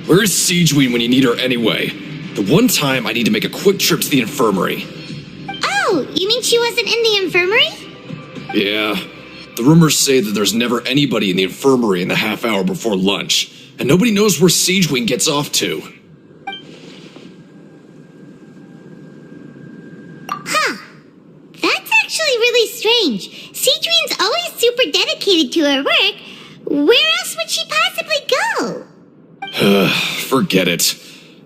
Where is Siegeweed when you need her anyway? The one time I need to make a quick trip to the infirmary. Oh, you mean she wasn't in the infirmary? Yeah. The rumors say that there's never anybody in the infirmary in the half hour before lunch, and nobody knows where Siegewing gets off to. Huh. That's actually really strange. Siegeween's always super dedicated to her work. Where else would she possibly go? Forget it.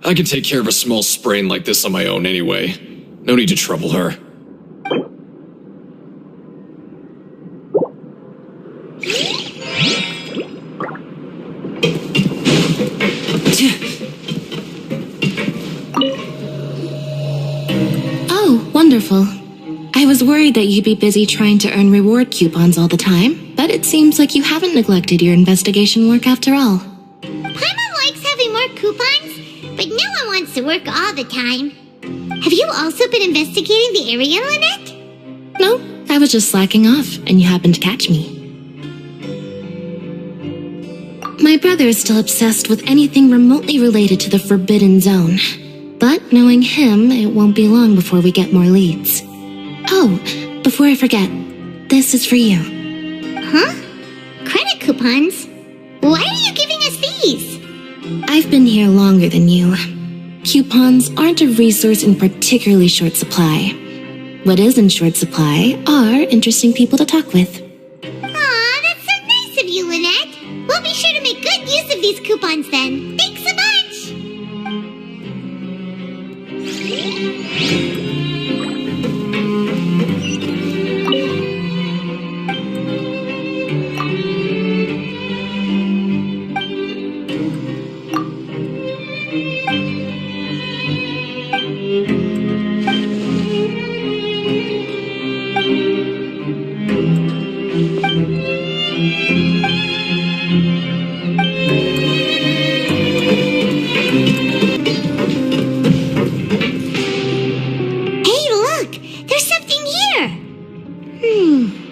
I can take care of a small sprain like this on my own anyway. No need to trouble her. Oh, wonderful. I was worried that you'd be busy trying to earn reward coupons all the time, but it seems like you haven't neglected your investigation work after all. Paimon likes having more coupons, but no one wants to work all the time. Have you also been investigating the area, Lynette? No, I was just slacking off, and you happened to catch me. My brother is still obsessed with anything remotely related to the Forbidden Zone. But knowing him, it won't be long before we get more leads. Oh, before I forget, this is for you. Huh? Credit coupons? Why are you giving us these? I've been here longer than you. Coupons aren't a resource in particularly short supply. What is in short supply are interesting people to talk with. Aw, that's so nice of you, Lynette. We'll be sure to make good use of these coupons then. Thanks a bunch!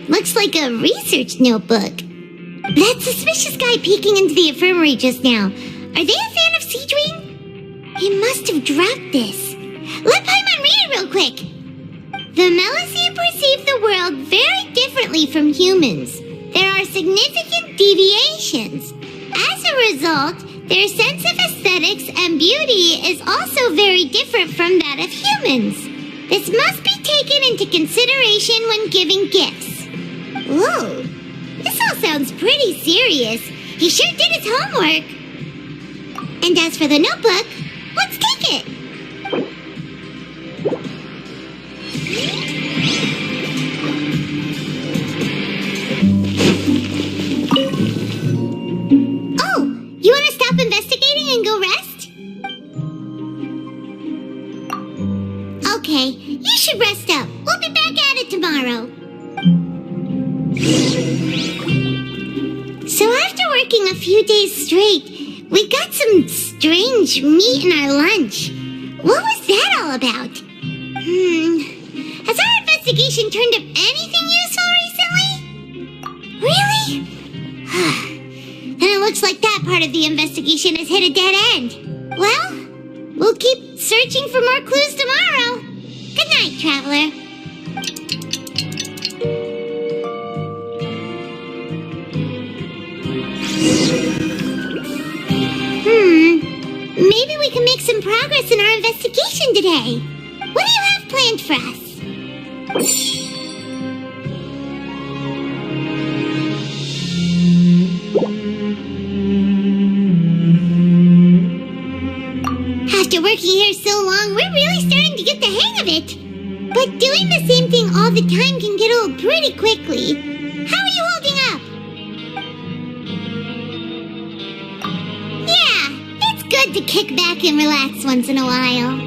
Looks like a research notebook. That suspicious guy peeking into the infirmary just now. Are they a fan of Siege Wing? He must have dropped this. Let Paimon read it real quick. The Melusine perceive the world very differently from humans. There are significant deviations. As a result, their sense of aesthetics and beauty is also very different from that of humans. This must be taken into consideration when giving gifts. Whoa, this all sounds pretty serious. He sure did his homework. And as for the notebook, let's take it. Oh, you want to stop investigating and go rest? Okay, you should rest up. We'll be back at it tomorrow. So after working a few days straight, we got some strange meat in our lunch. What was that all about? Has our investigation turned up anything useful recently? Really? Then it looks like that part of the investigation has hit a dead end. Well, we'll keep searching for more clues tomorrow. Good night, Traveler. Maybe we can make some progress in our investigation today. What do you have planned for us? After working here so long, we're really starting to get the hang of it. But doing the same thing all the time can get old pretty quickly. How are you holding up? Yeah, it's good to kick back and relax once in a while.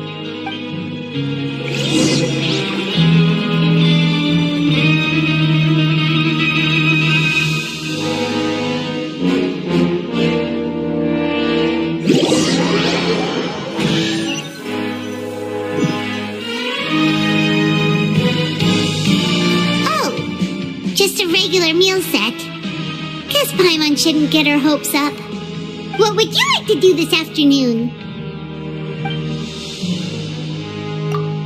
Just a regular meal set. Guess Paimon shouldn't get her hopes up. What would you like to do this afternoon?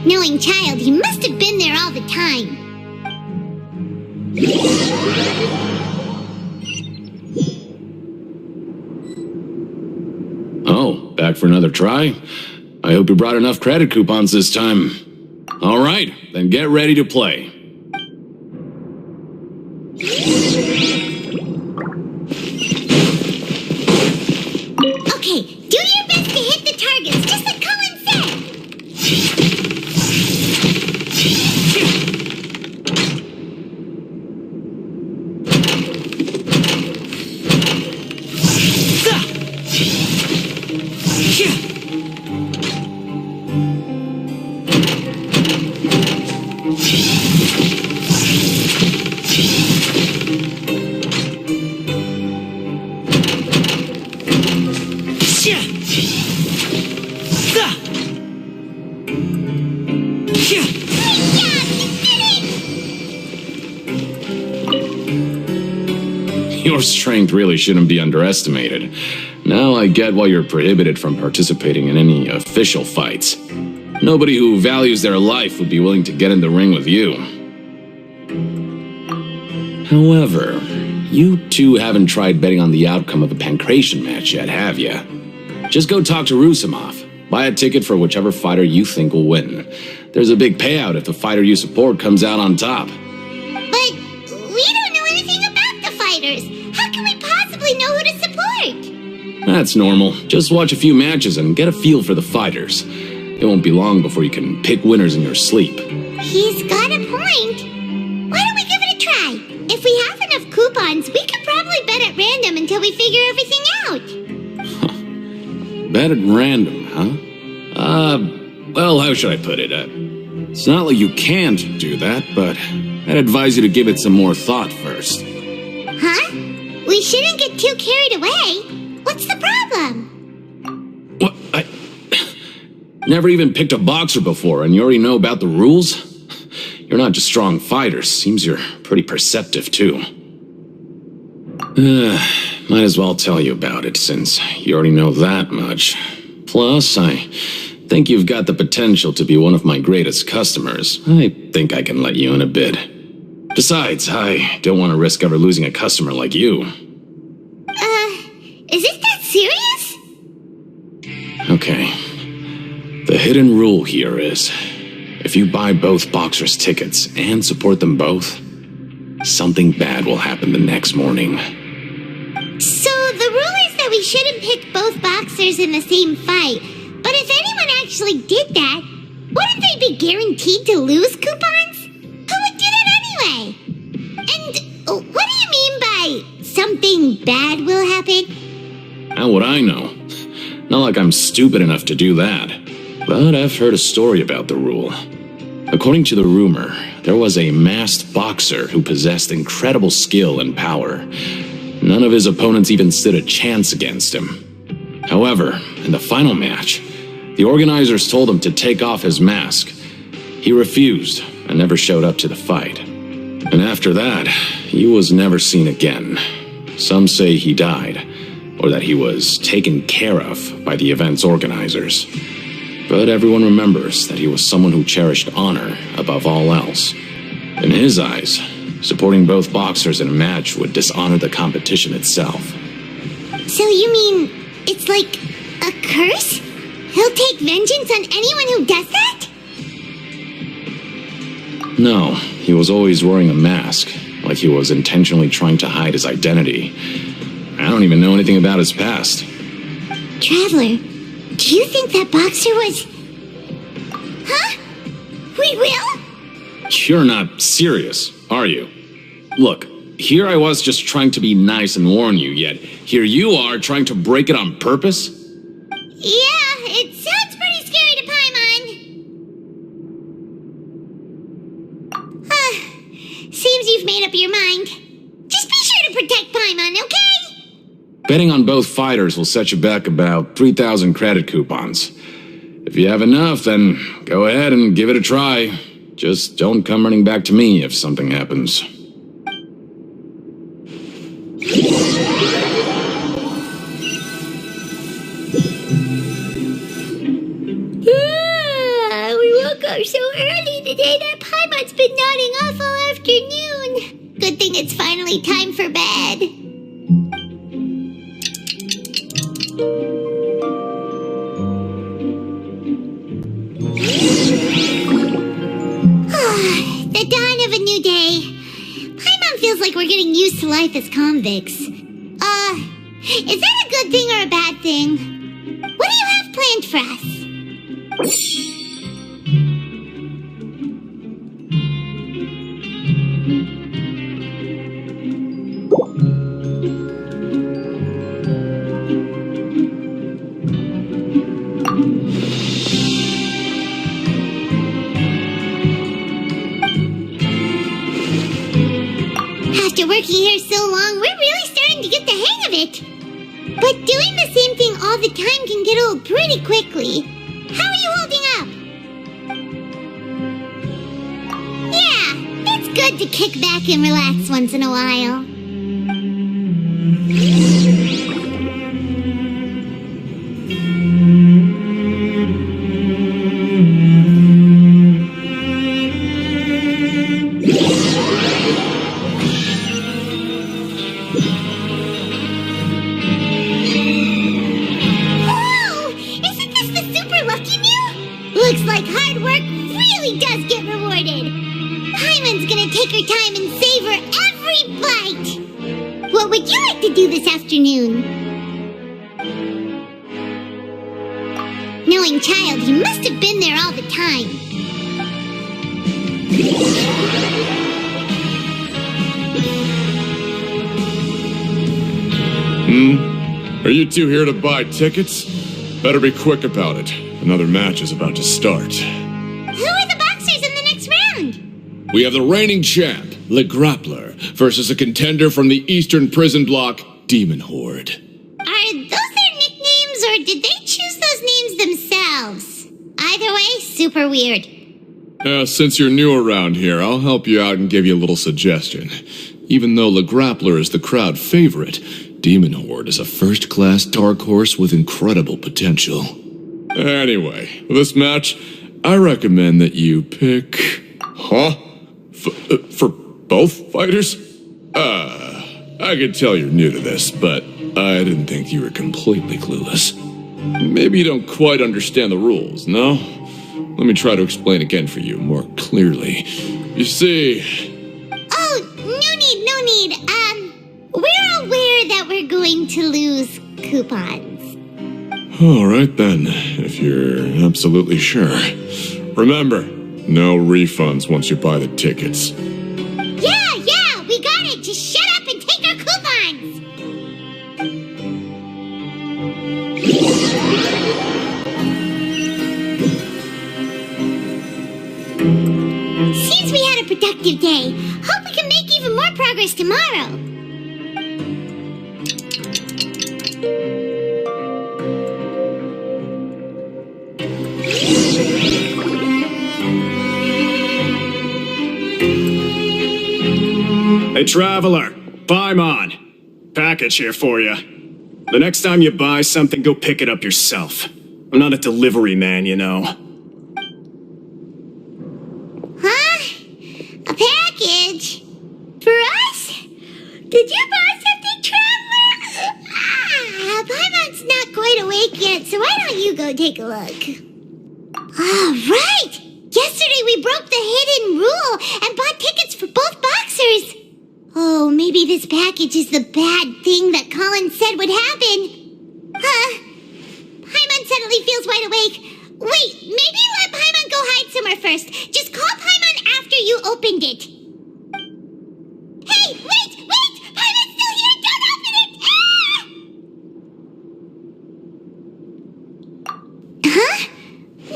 Knowing Child, he must have been there all the time. Oh, back for another try? I hope you brought enough credit coupons this time. All right, then get ready to play. Okay, do your best to hit the targets, just like Colin said. Your strength really shouldn't be underestimated. Now I get why you're prohibited from participating in any official fights. Nobody who values their life would be willing to get in the ring with you. However, you two haven't tried betting on the outcome of the Pancration match yet, have you? Just go talk to Rusimov. Buy a ticket for whichever fighter you think will win. There's a big payout if the fighter you support comes out on top. But we don't know anything about the fighters. How can we possibly know who to support? That's normal. Just watch a few matches and get a feel for the fighters. It won't be long before you can pick winners in your sleep. He's got a point. Why don't we give it a try? If we have enough coupons, we could probably bet at random until we figure everything out. Bet at random, huh? Well, how should I put it? It's not like you can't do that, but I'd advise you to give it some more thought first. Huh? We shouldn't get too carried away. What's the problem? What? I never even picked a boxer before, and you already know about the rules? You're not just strong fighters. Seems you're pretty perceptive, too. might as well tell you about it since you already know that much. Plus, I think you've got the potential to be one of my greatest customers. I think I can let you in a bit. Besides, I don't want to risk ever losing a customer like you. Is it that serious? Okay. The hidden rule here is, if you buy both boxers' tickets and support them both, something bad will happen the next morning. So the rule is that we shouldn't pick both boxers in the same fight. But if anyone actually did that, wouldn't they be guaranteed to lose coupons? Who would do that anyway? And what do you mean by something bad will happen? How would I know? Not like I'm stupid enough to do that. But I've heard a story about the rule. According to the rumor, there was a masked boxer who possessed incredible skill and power. None of his opponents even stood a chance against him. However, in the final match, the organizers told him to take off his mask. He refused and never showed up to the fight. And after that, he was never seen again. Some say he died, or that he was taken care of by the event's organizers. But everyone remembers that he was someone who cherished honor above all else. In his eyes, supporting both boxers in a match would dishonor the competition itself. So you mean it's like a curse? He'll take vengeance on anyone who does that? No, he was always wearing a mask, like he was intentionally trying to hide his identity. I don't even know anything about his past. Traveler, do you think that boxer was... Huh? We will? You're not serious, are you? Look, here I was just trying to be nice and warn you, yet here you are trying to break it on purpose? Yeah, it sounds pretty scary to Paimon. Seems you've made up your mind. Just be sure to protect Paimon, okay? Betting on both fighters will set you back about 3,000 credit coupons. If you have enough, then go ahead and give it a try. Just don't come running back to me if something happens. We woke up so early today that Paimon's been nodding off all afternoon. Good thing it's finally time for bed. The dawn of a new day. Paimon feels like we're getting used to life as convicts. Is that a good thing or a bad thing? What do you have planned for us? After working here so long, we're really starting to get the hang of it. But doing the same thing all the time can get old pretty quickly. How are you holding up? Yeah, it's good to kick back and relax once in a while. Looks like hard work really does get rewarded. Paimon's gonna take her time and savor every bite. What would you like to do this afternoon? Knowing child, he must have been there all the time. Are you two here to buy tickets? Better be quick about it. Another match is about to start. Who are the boxers in the next round? We have the reigning champ, Le Grappler, versus a contender from the Eastern Prison Block, Demon Horde. Are those their nicknames, or did they choose those names themselves? Either way, super weird. Since you're new around here, I'll help you out and give you a little suggestion. Even though Le Grappler is the crowd favorite, Demon Horde is a first-class dark horse with incredible potential. Anyway, for this match, I recommend that you pick... Huh? For both fighters? I can tell you're new to this, but I didn't think you were completely clueless. Maybe you don't quite understand the rules, no? Let me try to explain again for you more clearly. You see... Oh, no need. We're aware that we're going to lose coupons. All right then, if you're absolutely sure. Remember, no refunds once you buy the tickets. Yeah, we got it. Just shut up and take our coupons. Seems we had a productive day. Hope we can make even more progress tomorrow. Hey, Traveler, Paimon. Package here for you. The next time you buy something, go pick it up yourself. I'm not a delivery man, you know. Huh? A package? For us? Did you buy something, Traveler? Paimon's not quite awake yet, so why don't you go take a look? Right! Yesterday we broke the hidden rule and bought tickets for both boxers. Oh, maybe this package is the bad thing that Colin said would happen. Paimon suddenly feels wide awake. Wait, maybe let Paimon go hide somewhere first. Just call Paimon after you opened it. Hey, wait! Paimon's still here! Don't open it! Huh?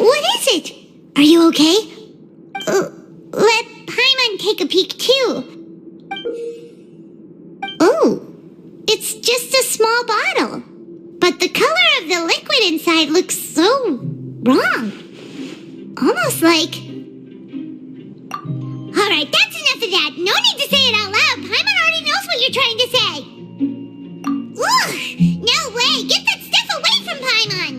What is it? Are you okay? Let Paimon take a peek too. Oh, it's just a small bottle. But the color of the liquid inside looks so wrong. Almost like... Alright, that's enough of that. No need to say it out loud. Paimon already knows what you're trying to say. Ugh, no way. Get that stuff away from Paimon.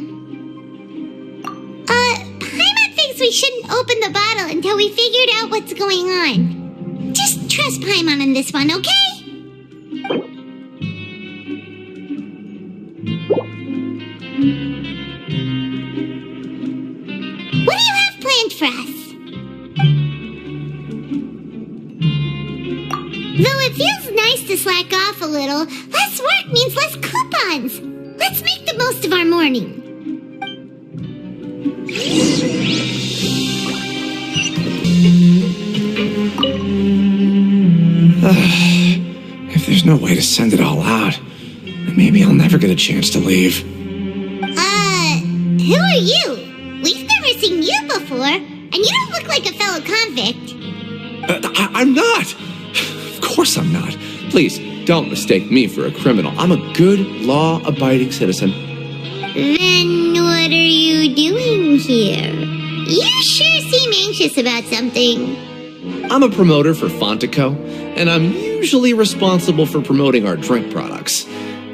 Paimon thinks we shouldn't open the bottle until we figured out what's going on. Just trust Paimon on this one, okay? What do you have planned for us? Though it feels nice to slack off a little, less work means less coupons. Let's make the most of our morning. If there's no way to send it all out, then maybe I'll never get a chance to leave. Who are you? We've never seen you before, and you don't look like a fellow convict. I'm not! Of course I'm not. Please, don't mistake me for a criminal. I'm a good, law-abiding citizen. Then what are you doing here? You sure seem anxious about something. I'm a promoter for Fontico, and I'm usually responsible for promoting our drink products.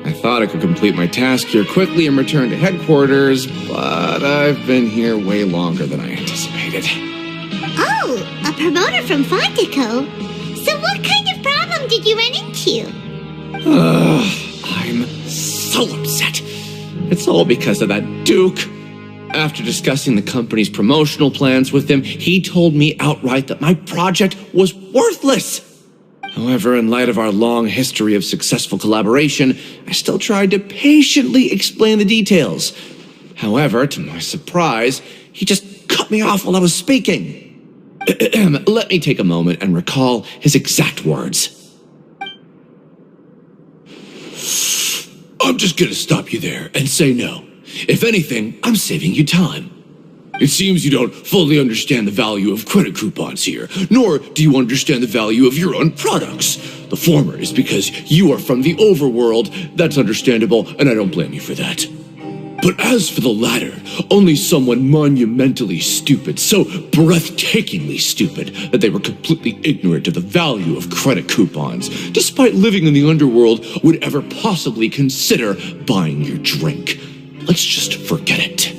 I thought I could complete my task here quickly and return to headquarters, but I've been here way longer than I anticipated. Oh, a promoter from Fontico? So what kind of problem did you run into? I'm so upset. It's all because of that Duke. After discussing the company's promotional plans with him, he told me outright that my project was worthless. However, in light of our long history of successful collaboration, I still tried to patiently explain the details. However, to my surprise, he just cut me off while I was speaking. Let me take a moment and recall his exact words. I'm just gonna stop you there and say no. If anything, I'm saving you time. It seems you don't fully understand the value of credit coupons here, nor do you understand the value of your own products. The former is because you are from the overworld. That's understandable, and I don't blame you for that. But as for the latter, only someone monumentally stupid, so breathtakingly stupid that they were completely ignorant of the value of credit coupons, despite living in the underworld, would ever possibly consider buying your drink. Let's just forget it.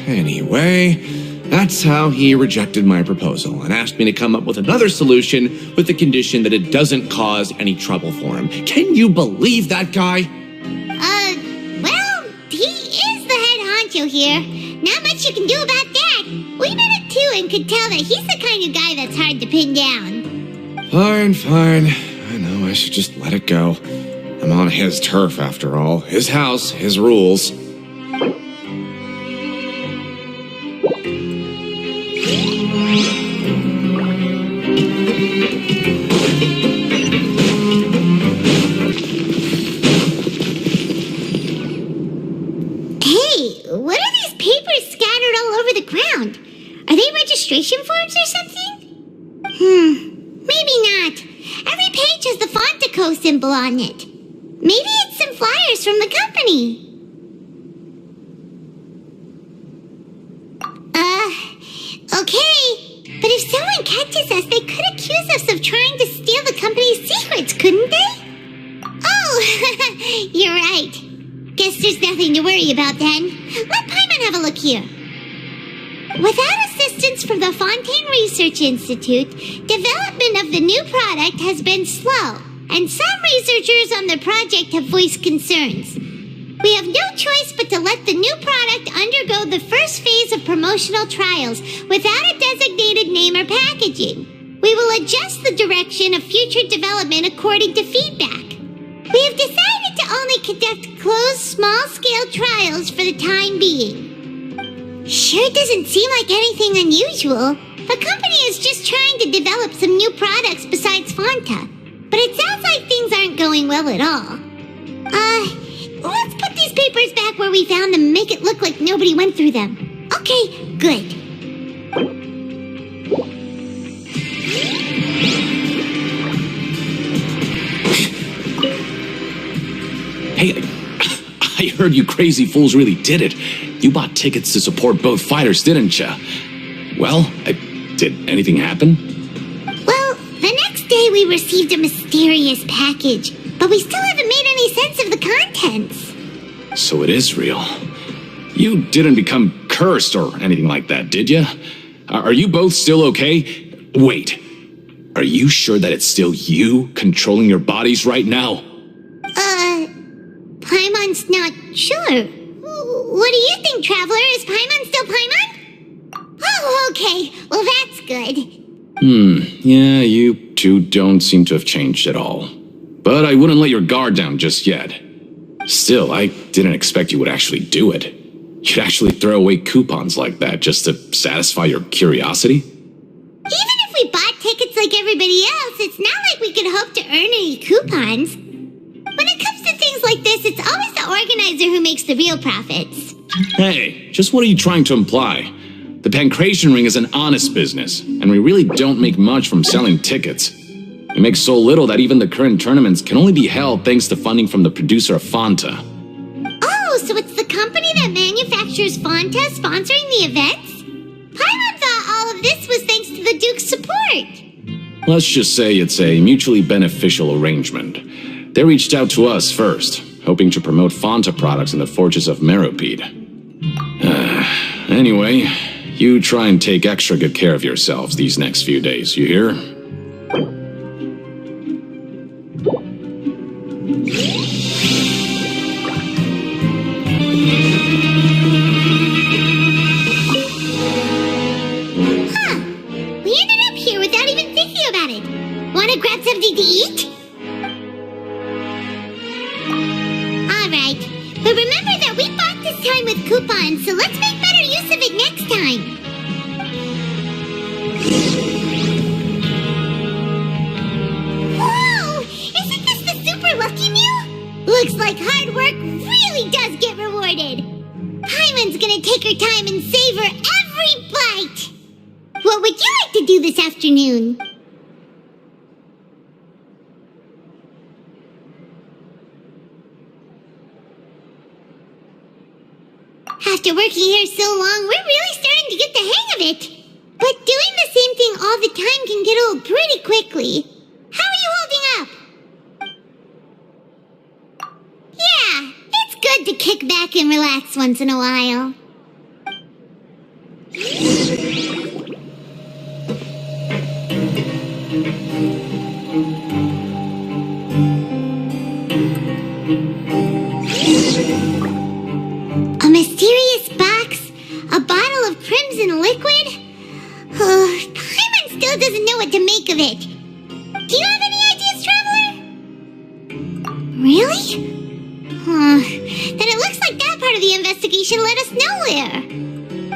Anyway, that's how he rejected my proposal and asked me to come up with another solution with the condition that it doesn't cause any trouble for him. Can you believe that guy? Well, he is the head honcho here. Not much you can do about that. We met him too and could tell that he's the kind of guy that's hard to pin down. Fine. I know I should just let it go. I'm on his turf after all. His house, his rules. What are these papers scattered all over the ground? Are they registration forms or something? Maybe not. Every page has the Fontico symbol on it. Maybe it's some flyers from the company. Okay. But if someone catches us, they could accuse us of trying to steal the company's secrets, couldn't they? Oh, you're right. Guess there's nothing to worry about then. Let Paimon have a look here. Without assistance from the Fontaine Research Institute, development of the new product has been slow, and some researchers on the project have voiced concerns. We have no choice but to let the new product undergo the first phase of promotional trials without a designated name or packaging. We will adjust the direction of future development according to feedback. We have decided to only conduct closed, small-scale trials for the time being. Sure doesn't seem like anything unusual. The company is just trying to develop some new products besides Fanta. But it sounds like things aren't going well at all. Let's put these papers back where we found them and make it look like nobody went through them. Okay, good. Hey, I heard you crazy fools really did it. You bought tickets to support both fighters, didn't ya? Well, did anything happen? Well, the next day we received a mysterious package, but we still haven't made any sense of the contents. So it is real. You didn't become cursed or anything like that, did ya? Are you both still okay? Wait, are you sure that it's still you controlling your bodies right now? Paimon's not sure. What do you think, Traveler? Is Paimon still Paimon? Oh, okay. Well, that's good. Yeah, you two don't seem to have changed at all. But I wouldn't let your guard down just yet. Still, I didn't expect you would actually do it. You'd actually throw away coupons like that just to satisfy your curiosity? Even if we bought tickets like everybody else, it's not like we could hope to earn any coupons. When it comes to things like this, it's always the organizer who makes the real profits. Hey, just what are you trying to imply? The Pancration Ring is an honest business, and we really don't make much from selling tickets. We make so little that even the current tournaments can only be held thanks to funding from the producer of Fanta. Oh, so it's the company that manufactures Fanta sponsoring the events? Paimon thought all of this was thanks to the Duke's support. Let's just say it's a mutually beneficial arrangement. They reached out to us first, hoping to promote Fanta products in the Fortress of Meropide. Anyway, you try and take extra good care of yourselves these next few days, you hear? We ended up here without even thinking about it. Wanna grab something to eat? Alright, but remember that we bought this time with coupons, so let's make better use of it next time. Whoa! Isn't this the Super Lucky Meal? Looks like hard work really does get rewarded. Paimon's gonna take her time and savor every bite. What would you like to do this afternoon? After working here so long, we're really starting to get the hang of it. But doing the same thing all the time can get old pretty quickly. How are you holding up? Yeah, it's good to kick back and relax once in a while. A mysterious box? A bottle of crimson liquid? Paimon still doesn't know what to make of it. Do you have any ideas, Traveler? Really? Then it looks like that part of the investigation led us nowhere.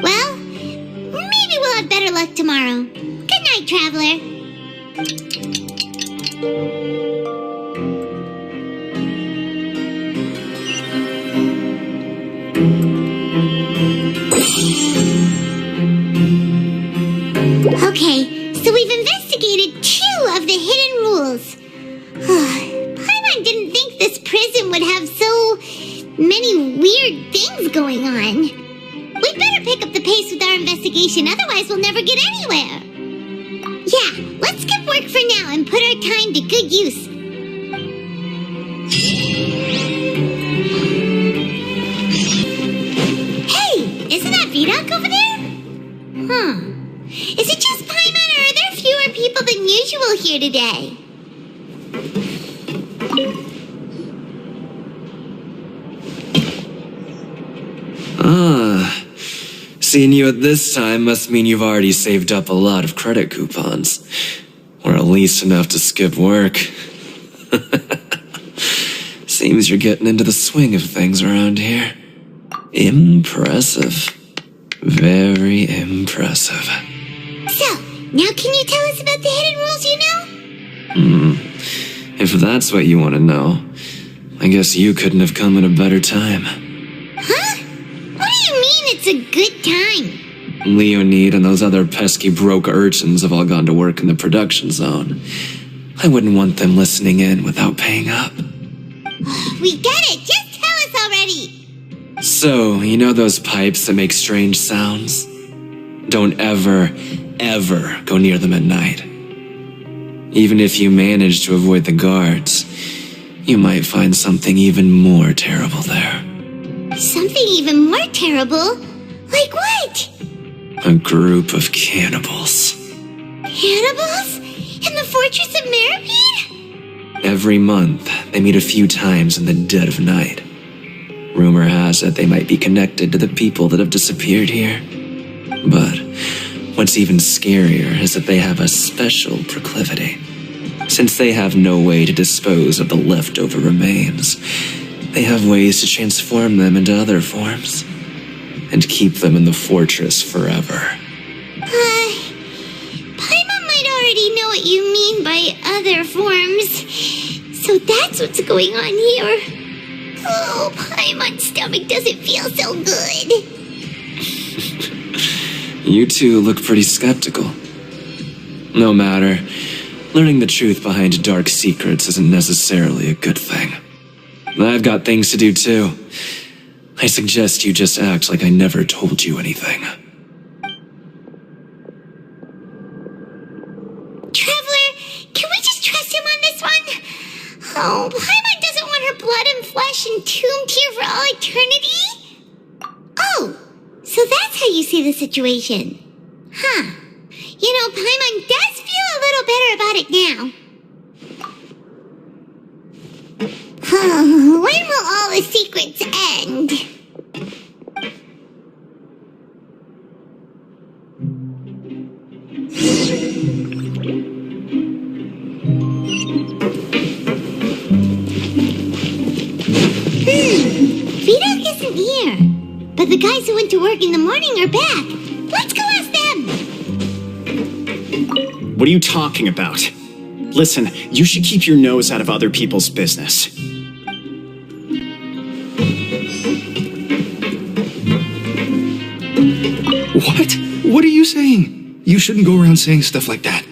Well, maybe we'll have better luck tomorrow. Good night, Traveler. Okay, so we've investigated 2 of the hidden rules. Paimon didn't think this prison would have so many weird things going on. We'd better pick up the pace with our investigation, otherwise we'll never get anywhere. Yeah, let's skip work for now and put our time to good use. Hey, isn't that Vidoc over there? Is it just Paimon, or are there fewer people than usual here today? Seeing you at this time must mean you've already saved up a lot of credit coupons. Or at least enough to skip work. Seems you're getting into the swing of things around here. Impressive. Very impressive. So, now can you tell us about the hidden rules you know? If that's what you want to know, I guess you couldn't have come at a better time. Huh? What do you mean it's a good time? Leonid and those other pesky broke urchins have all gone to work in the production zone. I wouldn't want them listening in without paying up. We get it! Just tell us already! So, you know those pipes that make strange sounds? Don't ever go near them at night. Even if you manage to avoid the guards, you might find something even more terrible there. Something even more terrible? Like what? A group of cannibals. Cannibals? In the Fortress of Meripede? Every month, they meet a few times in the dead of night. Rumor has it they might be connected to the people that have disappeared here. But what's even scarier is that they have a special proclivity. Since they have no way to dispose of the leftover remains, they have ways to transform them into other forms and keep them in the fortress forever. Paimon might already know what you mean by other forms. So that's what's going on here. Oh, Paimon's stomach doesn't feel so good. You two look pretty skeptical. No matter, learning the truth behind dark secrets isn't necessarily a good thing. I've got things to do too. I suggest you just act like I never told you anything. Traveler, can we just trust him on this one? Oh, Paimon doesn't want her blood and flesh entombed here for all eternity? Oh, so that's how you see the situation. Huh. You know, Paimon does feel a little better about it now. When will all the secrets end? Vidoc isn't here. But the guys who went to work in the morning are back. Let's go ask them. What are you talking about? Listen, you should keep your nose out of other people's business. What? What are you saying? You shouldn't go around saying stuff like that.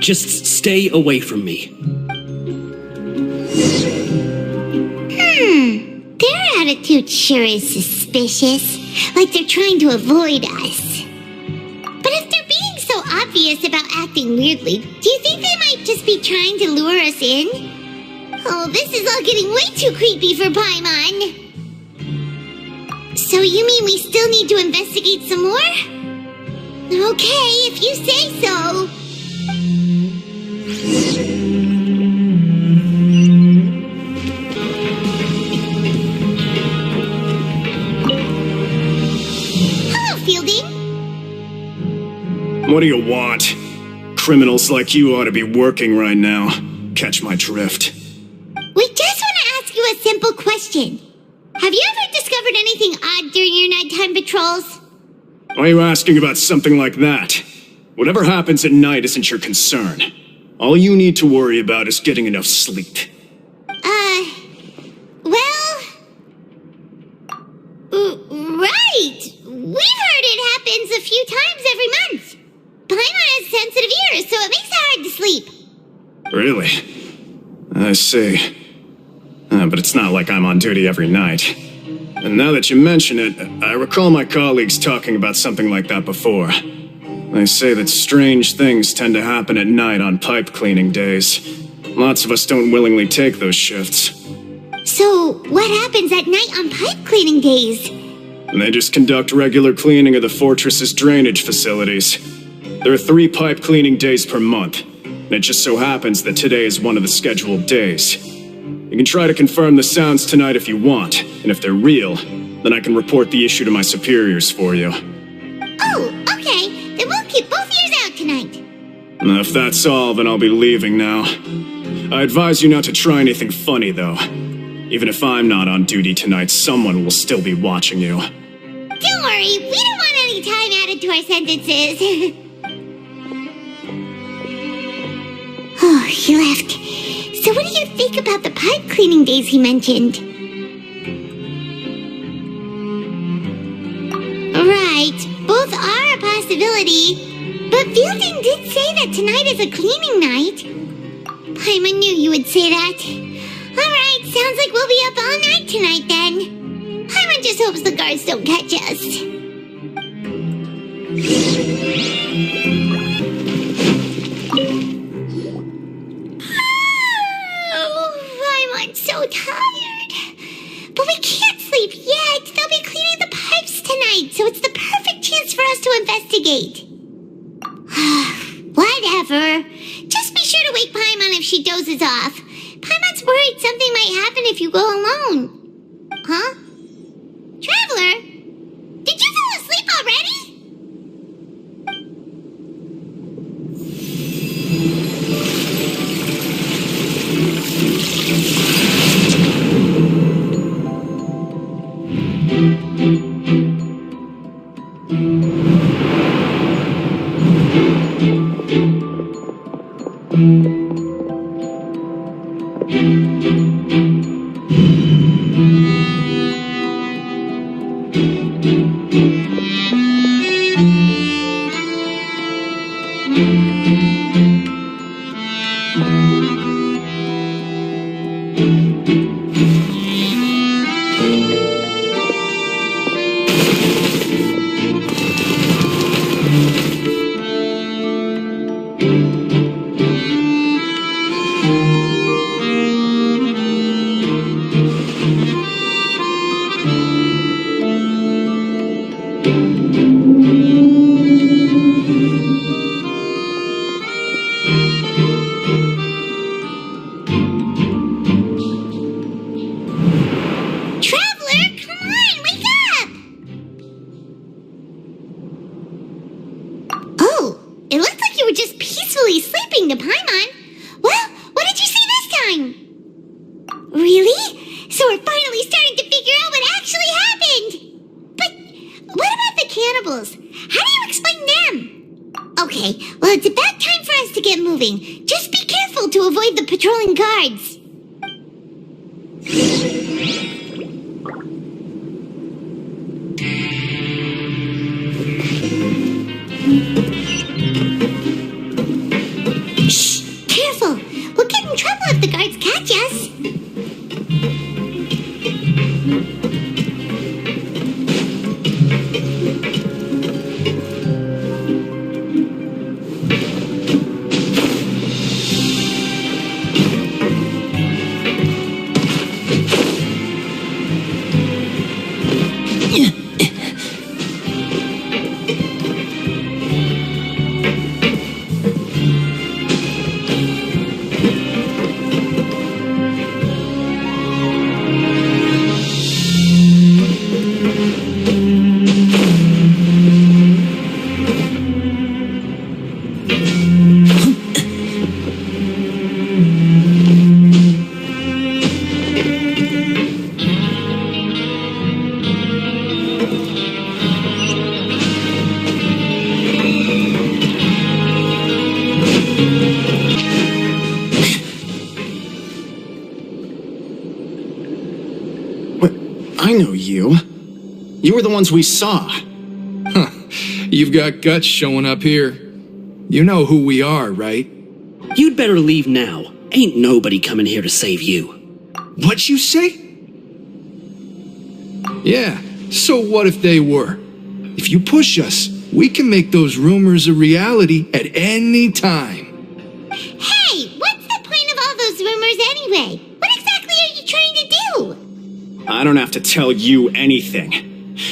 Just stay away from me. attitude sure is suspicious. Like they're trying to avoid us. But if they're being so obvious about acting weirdly, do you think they might just be trying to lure us in? Oh, this is all getting way too creepy for Paimon. So you mean we still need to investigate some more? Okay, if you say so. Hello, Fielding. What do you want? Criminals like you ought to be working right now. Catch my drift. We just want to ask you a simple question. Have you ever discovered anything odd during your nighttime patrols? Why are you asking about something like that? Whatever happens at night isn't your concern. All you need to worry about is getting enough sleep. Right! We've heard it happens a few times every month. Paimon has sensitive ears, so it makes it hard to sleep. Really? I see. But it's not like I'm on duty every night. And now that you mention it, I recall my colleagues talking about something like that before. They say that strange things tend to happen at night on pipe cleaning days. Lots of us don't willingly take those shifts. So, what happens at night on pipe cleaning days? And they just conduct regular cleaning of the fortress's drainage facilities. There are 3 pipe cleaning days per month, and it just so happens that today is one of the scheduled days. You can try to confirm the sounds tonight if you want, and if they're real, then I can report the issue to my superiors for you. Oh, okay. Then we'll keep both ears out tonight. If that's all, then I'll be leaving now. I advise you not to try anything funny, though. Even if I'm not on duty tonight, someone will still be watching you. Don't worry, we don't want any time added to our sentences. Oh, he left. So what do you think about the pipe cleaning days he mentioned? Right, both are a possibility. But Fielding did say that tonight is a cleaning night. Paimon knew you would say that. Alright, sounds like we'll be up all night tonight then. Paimon just hopes the guards don't catch us. I'm so tired. But we can't sleep yet. They'll be cleaning the pipes tonight, so it's the perfect chance for us to investigate. Whatever. Just be sure to wake Paimon if she dozes off. Paimon's worried something might happen if you go alone. Huh? Traveler? Did you fall asleep already? I know you. You were the ones we saw. Huh. You've got guts showing up here. You know who we are, right? You'd better leave now. Ain't nobody coming here to save you. What'd you say? Yeah, so what if they were? If you push us, we can make those rumors a reality at any time. Hey, what's the point of all those rumors anyway? What exactly are you trying to do? I don't have to tell you anything.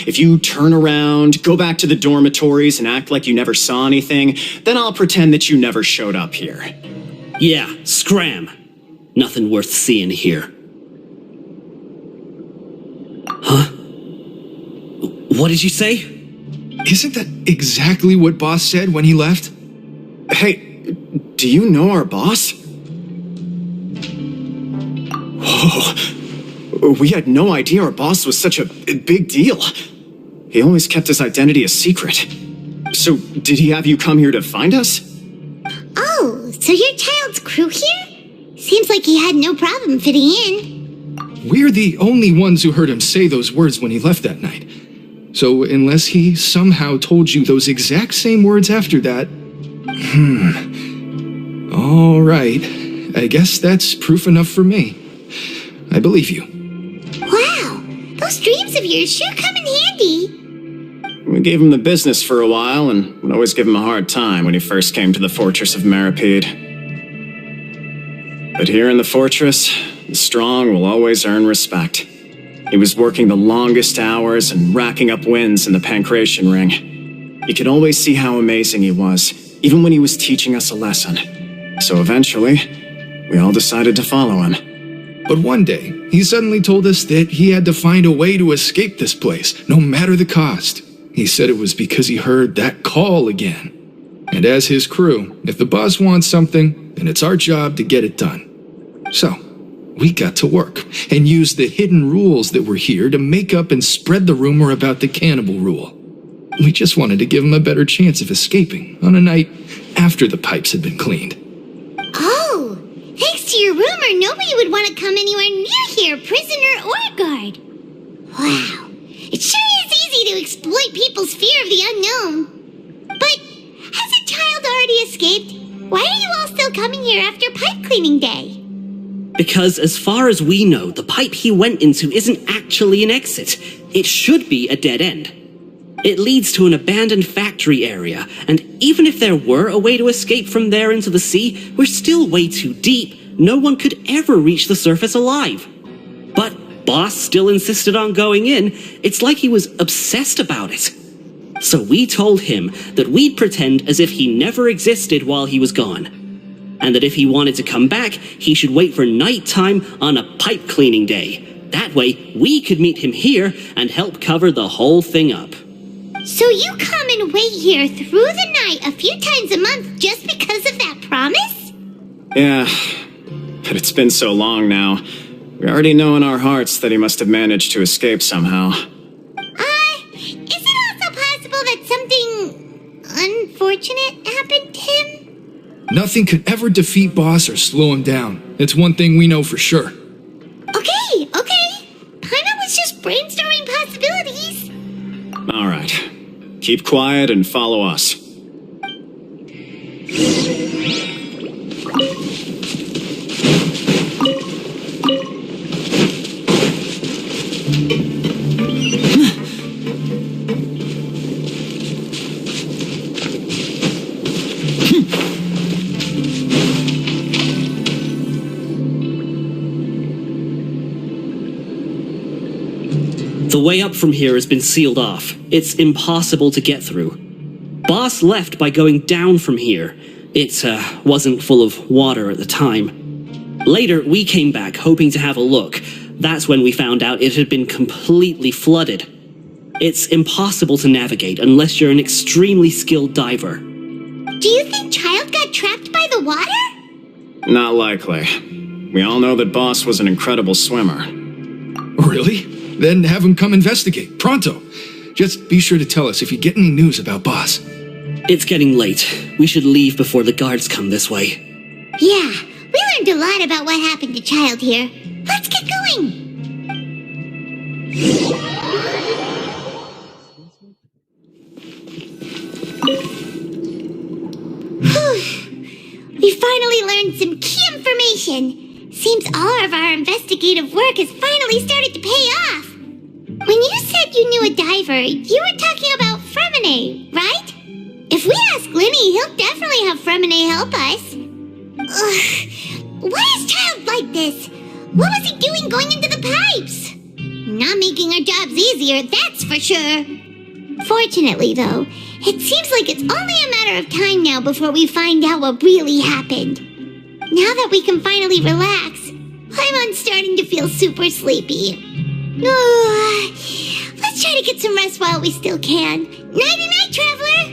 If you turn around, go back to the dormitories, and act like you never saw anything, then I'll pretend that you never showed up here. Yeah, scram. Nothing worth seeing here. Huh? What did you say? Isn't that exactly what Boss said when he left? Hey, do you know our boss? Whoa. We had no idea our boss was such a big deal. He always kept his identity a secret. So, did he have you come here to find us? Oh, so your child's crew here? Seems like he had no problem fitting in. We're the only ones who heard him say those words when he left that night. So, unless he somehow told you those exact same words after that... All right. I guess that's proof enough for me. I believe you. Wow, those dreams of yours sure come in handy. We gave him the business for a while and would always give him a hard time when he first came to the Fortress of Maripede. But here in the fortress, the strong will always earn respect. He was working the longest hours and racking up wins in the Pancration Ring. You could always see how amazing he was, even when he was teaching us a lesson. So eventually, we all decided to follow him. But one day, he suddenly told us that he had to find a way to escape this place, no matter the cost. He said it was because he heard that call again. And as his crew, if the boss wants something, then it's our job to get it done. So, we got to work and used the hidden rules that were here to make up and spread the rumor about the cannibal rule. We just wanted to give him a better chance of escaping on a night after the pipes had been cleaned. Oh, thanks to your rumor, nobody would want to come anywhere near here, prisoner or guard. Wow, it sure is easy to exploit people's fear of the unknown. But has a child already escaped? Why are you all still coming here after pipe cleaning day? Because as far as we know, the pipe he went into isn't actually an exit. It should be a dead end. It leads to an abandoned factory area, and even if there were a way to escape from there into the sea, we're still way too deep. No one could ever reach the surface alive. But Boss still insisted on going in. It's like he was obsessed about it. So we told him that we'd pretend as if he never existed while he was gone. And that if he wanted to come back, he should wait for nighttime on a pipe cleaning day. That way, we could meet him here and help cover the whole thing up. So you come and wait here through the night a few times a month just because of that promise? Yeah, but it's been so long now. We already know in our hearts that he must have managed to escape somehow. Is it also possible that something unfortunate happened to him? Nothing could ever defeat Boss or slow him down. It's one thing we know for sure. Okay. Paimon was just brainstorming possibilities. All right. Keep quiet and follow us. The way up from here has been sealed off. It's impossible to get through. Boss left by going down from here. It wasn't full of water at the time. Later, we came back hoping to have a look. That's when we found out it had been completely flooded. It's impossible to navigate unless you're an extremely skilled diver. Do you think Child got trapped by the water? Not likely. We all know that Boss was an incredible swimmer. Really? Then have him come investigate, pronto. Just be sure to tell us if you get any news about Boss. It's getting late. We should leave before the guards come this way. Yeah, we learned a lot about what happened to Child here. Let's get going. We finally learned some key information. Seems all of our investigative work has finally started to pay off. When you said you knew a diver, you were talking about Fremine, right? If we ask Linny, he'll definitely have Fremine help us. Ugh. Why is Child like this? What was he doing going into the pipes? Not making our jobs easier, that's for sure. Fortunately, though, it seems like it's only a matter of time now before we find out what really happened. Now that we can finally relax, I'm starting to feel super sleepy. Let's try to get some rest while we still can. Nighty-night, traveler!